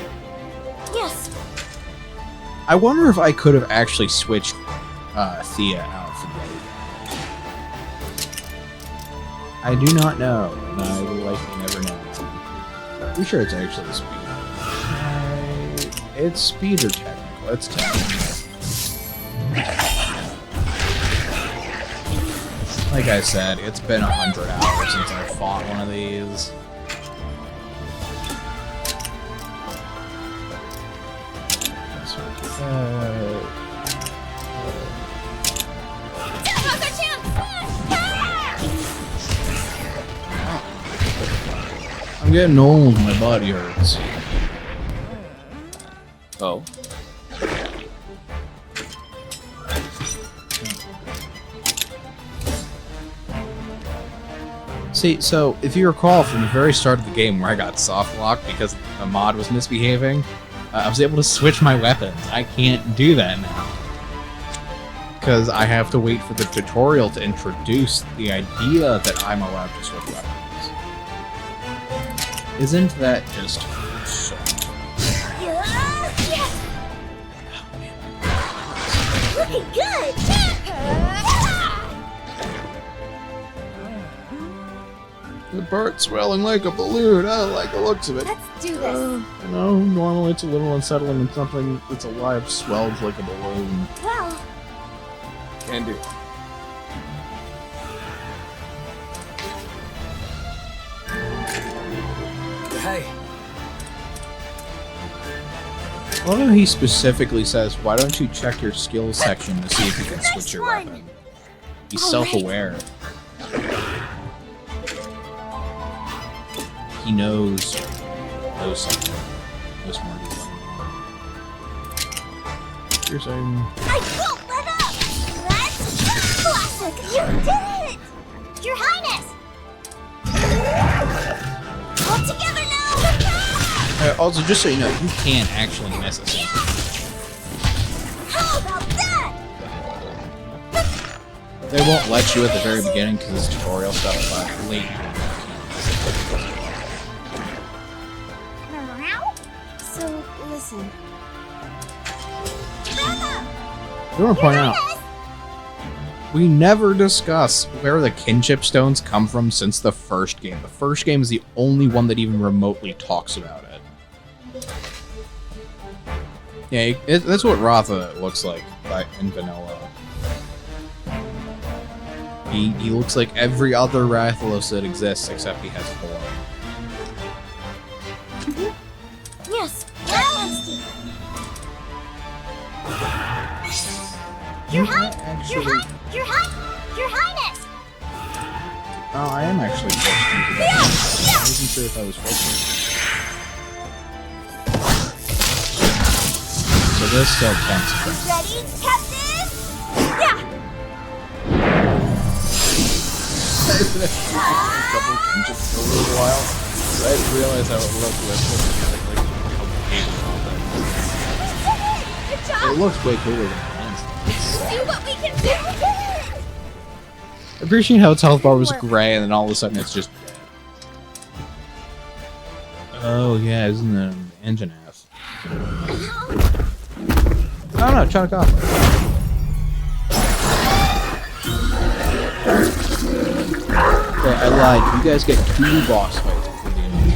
Yes. I wonder if I could have actually switched Thea out for Betty. I do not know, and I will likely never know. I'm sure it's actually speed. It's speed or technical. It's technical. Like I said, it's been 100 hours since I fought one of these. I'm getting old, my body hurts. Oh? See, so if you recall from the very start of the game where I got soft locked because the mod was misbehaving, I was able to switch my weapons. I can't do that now. Because I have to wait for the tutorial to introduce the idea that I'm allowed to switch weapons. Isn't that just so... Looking good! The bird's swelling like a balloon. I don't like the looks of it. Let's do this. You know, normally it's a little unsettling when something that's alive swells like a balloon. Well, Can do. Hey, I love how he specifically says, why don't you check your skills section to see if you can switch your weapon? He's self-aware. He knows something. Knows more than you're saying. I won't let up! That's classic! You did it! Your Highness! All together now! Also, just so you know, you can't actually miss us. How about that? They won't let you at the very beginning because it's tutorial stuff, but later. so listen. I want to point out, we never discuss where the kinship stones come from since the first game. The first game is the only one that even remotely talks about it. Yeah, that's what Ratha looks like in vanilla. He looks like every other Rathalos that exists, except he has 4. Yes. Your Highness! Oh, I am actually forced to use it. I wasn't sure if I was forced to. So this still counts. Ready, Captain? Yeah! Double kinship for a little while. I didn't realize how it looked with Good job! it looks way cooler than it See what we can do! I appreciate how its health bar was gray and then all of a sudden it's just dead. Oh yeah, isn't it an engine ass? Oh no, chuck off. Okay, I lied. You guys get 2 boss fights before the end of the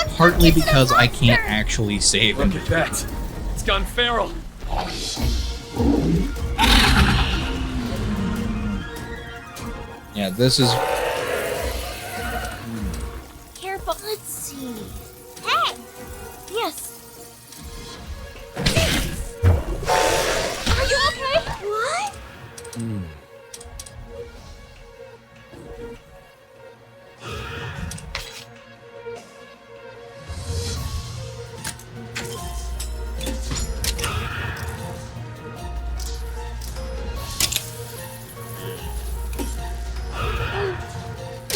game. Partly because I can't actually save and Look at that. It's gone feral. yeah, this is Careful. Let's see. Hey! Yes. Are you okay? What?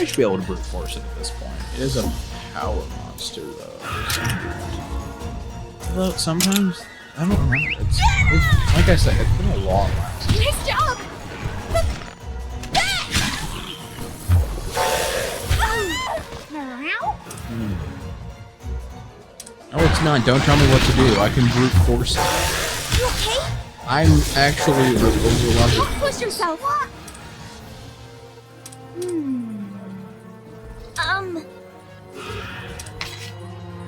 I should be able to brute force it at this point. It is a power monster, though. Although sometimes, I don't know. It's like I said, it's been a long while. Nice job! No, it's not. Don't tell me what to do. I can brute force it. You okay? I'm actually overloaded. Don't push yourself.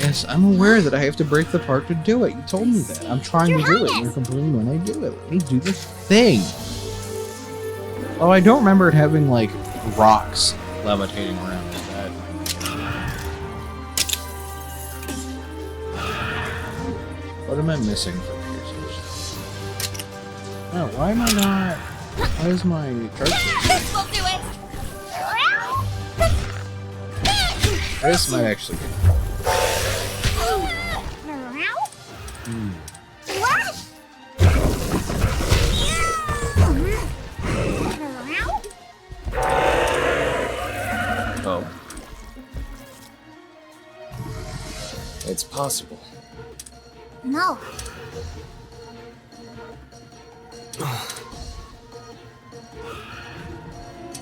Yes, I'm aware that I have to break the part to do it. You told me that. I'm trying to do it. You're complaining when I do it. Let me do this thing. Oh, I don't remember it having, like, rocks levitating around like that. What am I missing from piercers? No, why am I not... Why is my charge... This will do it! This might actually be... Oh. It's possible. No.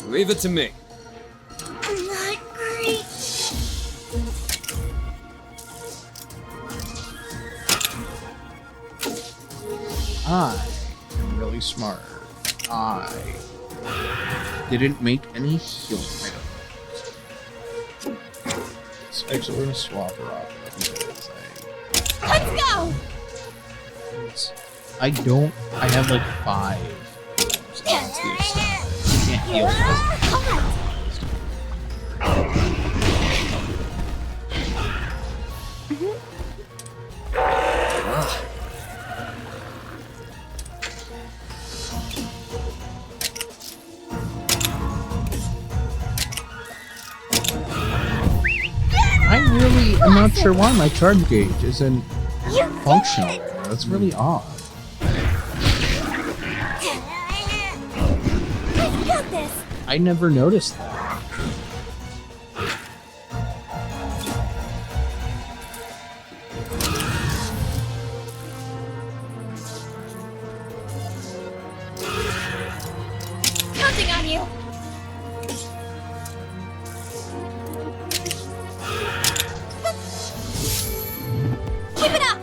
Leave it to me. Not great. I am really smart. I didn't make any healing items. So actually, we're gonna swap her off. Let's go! I don't. I have like 5. So that's the extent. I can't heal. I'm not sure why my charge gauge isn't functional there. That's really odd. Got this. I never noticed that. Counting on you. Keep it up.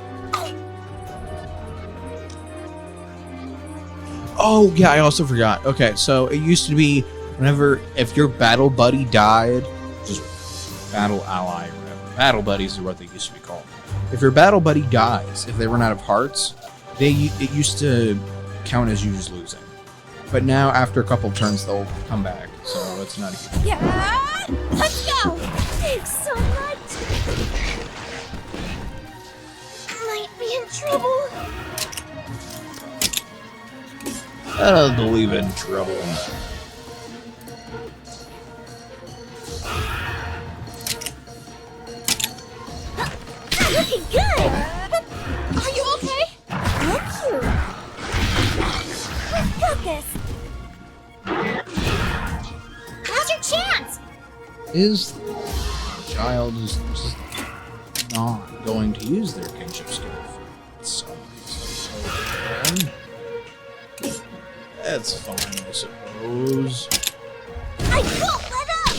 Oh, yeah, I also forgot. Okay, so it used to be if your battle buddy died, just battle ally or whatever. Battle buddies are what they used to be called. If your battle buddy dies, if they run out of hearts, it used to count as you just losing. But now, after a couple of turns, they'll come back, so it's not a huge... Yeah. Let's go. Thanks so much. Might be in trouble. I don't believe in trouble. Looking good. Are you okay? Thank you. We've got this. Now's your chance! Is the child just not going to use their kinship skill for some reason? That's fine, I suppose. I won't let up.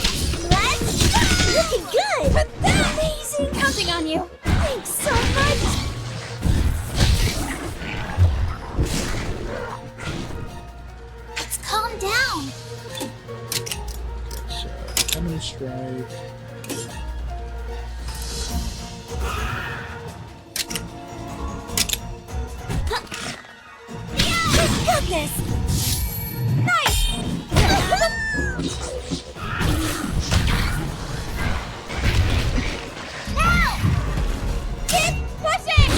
Let's go. Looking good. Amazing. Counting on you. Thanks so much. Let's calm down. So, enemy strike. Got this. Nice. Now. Keep pushing.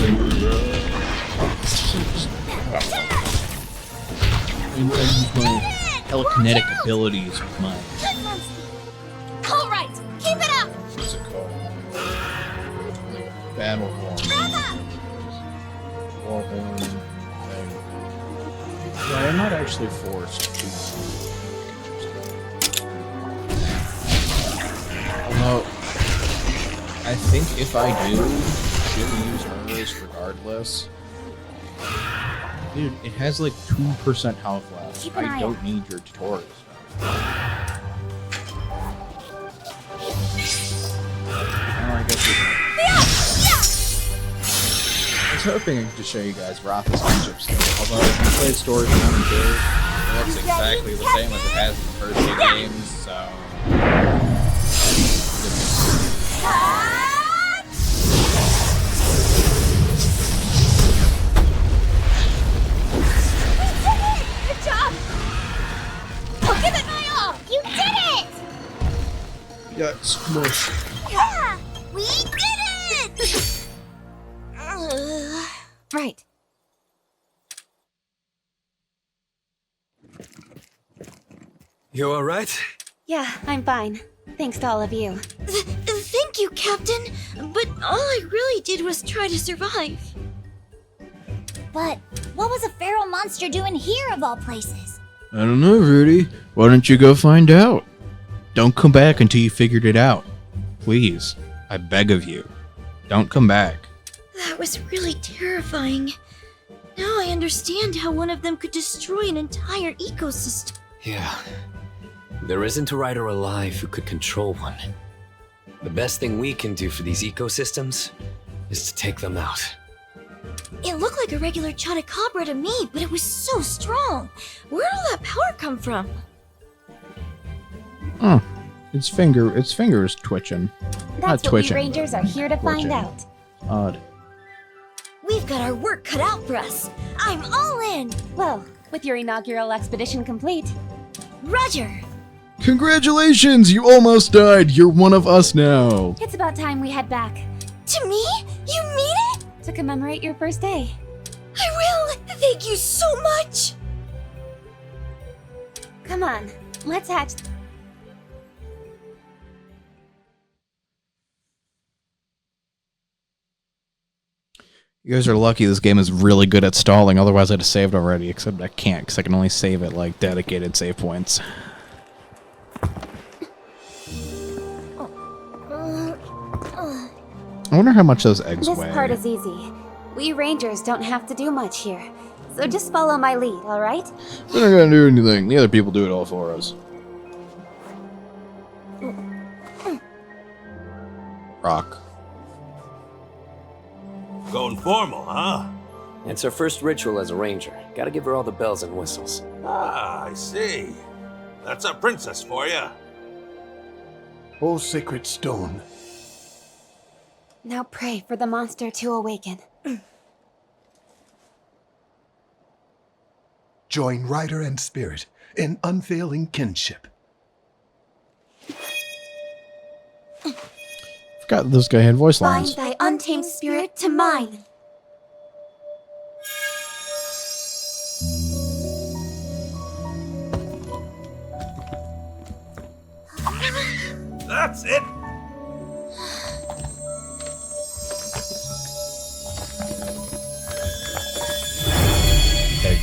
I use my telekinetic abilities with my... All right. Keep it up. What's it called? Like, battle horn. War horn thing. Yeah, I'm not actually forced to. Although, I think if I do, should use hers regardless. Dude, it has like 2% health left. Keep an eye I don't out. need your tutorial stuff. Oh, I guess I was hoping to show you guys Ratha's kinship skill, although if you played Stories 1 and 2, it looks exactly the same as it has in the first 2 games, so... Good job! Oh, give it my all! You did it! Yeah, smushed. Yeah! We did it! Right. You alright? Yeah, I'm fine. Thanks to all of you. Thank you, Captain. But all I really did was try to survive. But what was a feral monster doing here of all places? I don't know, Rudy. Why don't you go find out? Don't come back until you figured it out. Please, I beg of you. Don't come back. That was really terrifying. Now I understand how one of them could destroy an entire ecosystem. Yeah. There isn't a rider alive who could control one. The best thing we can do for these ecosystems is to take them out. It looked like a regular Chotacabra to me, but it was so strong. Where'd all that power come from? Oh, its fingers twitching. That's Not what twitching, we Rangers but are here to find twitching. out. Odd. We've got our work cut out for us. I'm all in. Well, with your inaugural expedition complete. Roger. Congratulations! You almost died! You're one of us now! It's about time we head back. To me? You mean it? To commemorate your first day. I will. Thank you so much. Come on, let's hatch. You guys are lucky this game is really good at stalling, otherwise I'd have saved already, except I can't, because I can only save at, like, dedicated save points. I wonder how much those eggs This weigh. part is easy. We Rangers don't have to do much here. So just follow my lead, alright? We're not gonna do anything. The other people do it all for us. Rock. Going formal, huh? It's her first ritual as a ranger. Gotta give her all the bells and whistles. Ah, I see. That's a princess for you. O sacred stone, Now pray for the monster to awaken. join rider and spirit in unfailing kinship. Forgot this guy had voice lines. Bind thy untamed spirit to mine. That's it. Egg.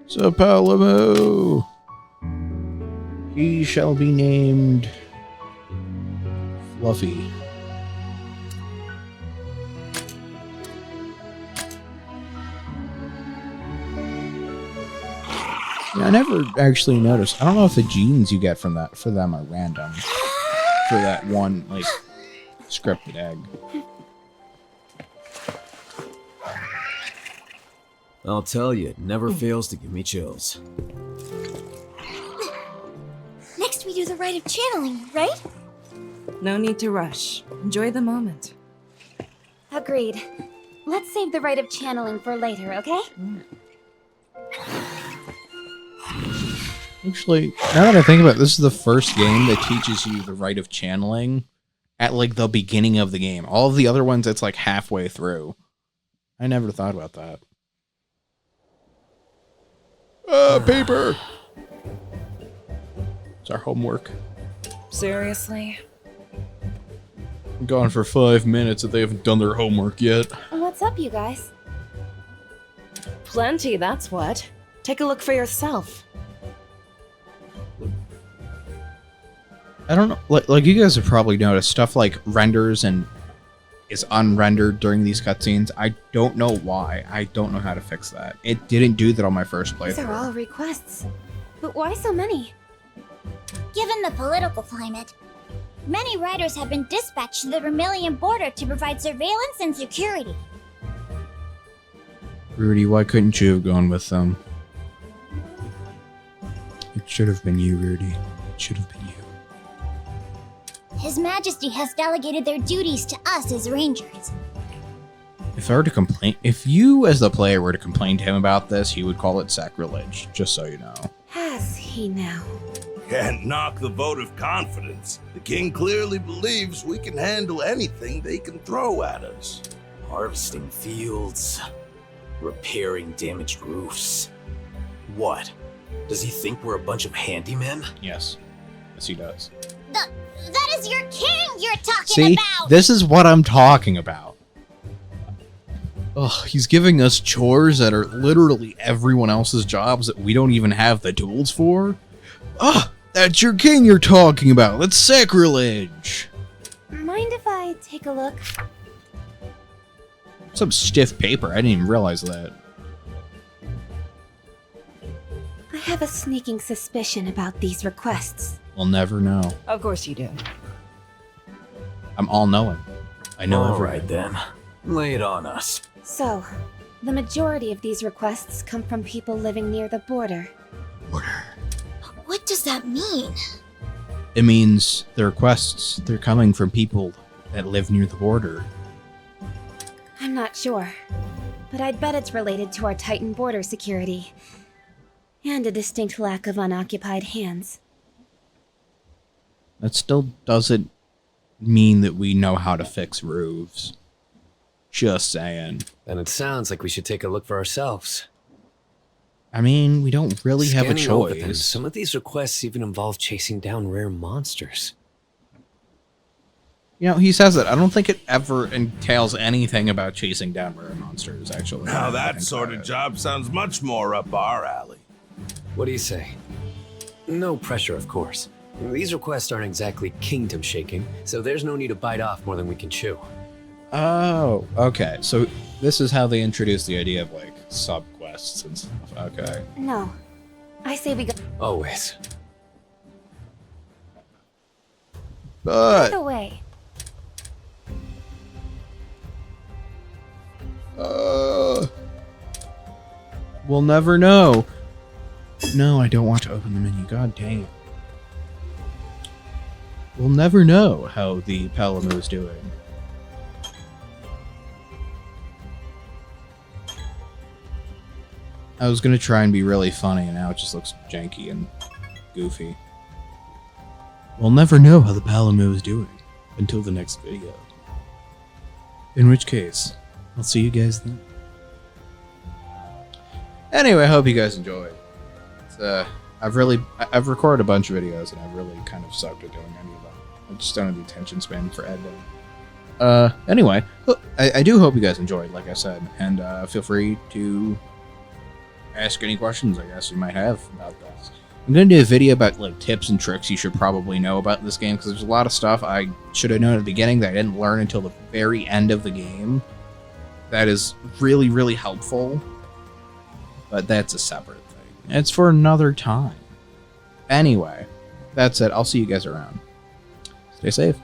So Palamo, he shall be named Fluffy. Yeah, I never actually noticed. I don't know if the genes you get from that for them are random. For that one, like, scripted egg. I'll tell you, it never fails to give me chills. Next we do the rite of channeling, right? No need to rush. Enjoy the moment. Agreed. Let's save the rite of channeling for later, okay? Actually, now that I think about it, this is the first game that teaches you the rite of channeling at, like, the beginning of the game. All of the other ones, it's, like, halfway through. I never thought about that. Paper! It's our homework. Seriously? I'm gone for 5 minutes if they haven't done their homework yet. What's up, you guys? Plenty, that's what. Take a look for yourself. I don't know. Like you guys have probably noticed, stuff like renders and is unrendered during these cutscenes. I don't know why. I don't know how to fix that. It didn't do that on my first These are playthrough. all requests. But why so many? Given the political climate, many riders have been dispatched to the Vermilion border to provide surveillance and security. Rudy, why couldn't you have gone with them? It should have been you, Rudy. It should have been you. His Majesty has delegated their duties to us as rangers. If I were to complain, if you as the player were to complain to him about this, he would call it sacrilege, just so you know. Has he now? Can't knock the vote of confidence. The king clearly believes we can handle anything they can throw at us. Harvesting fields, repairing damaged roofs. What? Does he think we're a bunch of handymen? Yes. Yes, he does. That is your king you're talking See, about! this is what I'm talking about. Ugh, he's giving us chores that are literally everyone else's jobs that we don't even have the tools for. Ugh, that's your king you're talking about. That's sacrilege. Mind if I take a look? Some stiff paper. I didn't even realize that. I have a sneaking suspicion about these requests. We'll never know. Of course you do. I'm all-knowing. I know All everything. right then. Lay it on us. So, the majority of these requests come from people living near the border. What does that mean? It means the requests, they're coming from people that live near the border. I'm not sure, but I'd bet it's related to our Titan border security. And a distinct lack of unoccupied hands. That still doesn't mean that we know how to fix roofs. Just saying. Then it sounds like we should take a look for ourselves. I mean, we don't really have a Scanning over them, choice. some of these requests even involve chasing down rare monsters. You know, he says it. I don't think it ever entails anything about chasing down rare monsters, actually. Now that sort of job sounds much more up our alley. What do you say? No pressure, of course. These requests aren't exactly kingdom-shaking, so there's no need to bite off more than we can chew. Oh, okay. So this is how they introduce the idea of, like, sub-quests and stuff. Okay. No. I say we go. Always. By But... the way, we'll never know. No, I don't want to open the menu. God damn. We'll never know how the Palamu is doing. I was gonna try and be really funny, and now it just looks janky and goofy. We'll never know how the Palamu is doing until the next video. In which case, I'll see you guys then. Anyway, I hope you guys enjoyed. I've recorded a bunch of videos, and I've really kind of sucked at doing any of them. I just don't have the attention span for editing. Anyway, I do hope you guys enjoyed, like I said, and feel free to ask any questions I guess you might have about this. I'm gonna do a video about like tips and tricks you should probably know about this game, because there's a lot of stuff I should have known at the beginning that I didn't learn until the very end of the game. That is really, really helpful. But that's a separate thing. It's for another time. Anyway, that's it. I'll see you guys around. Stay safe.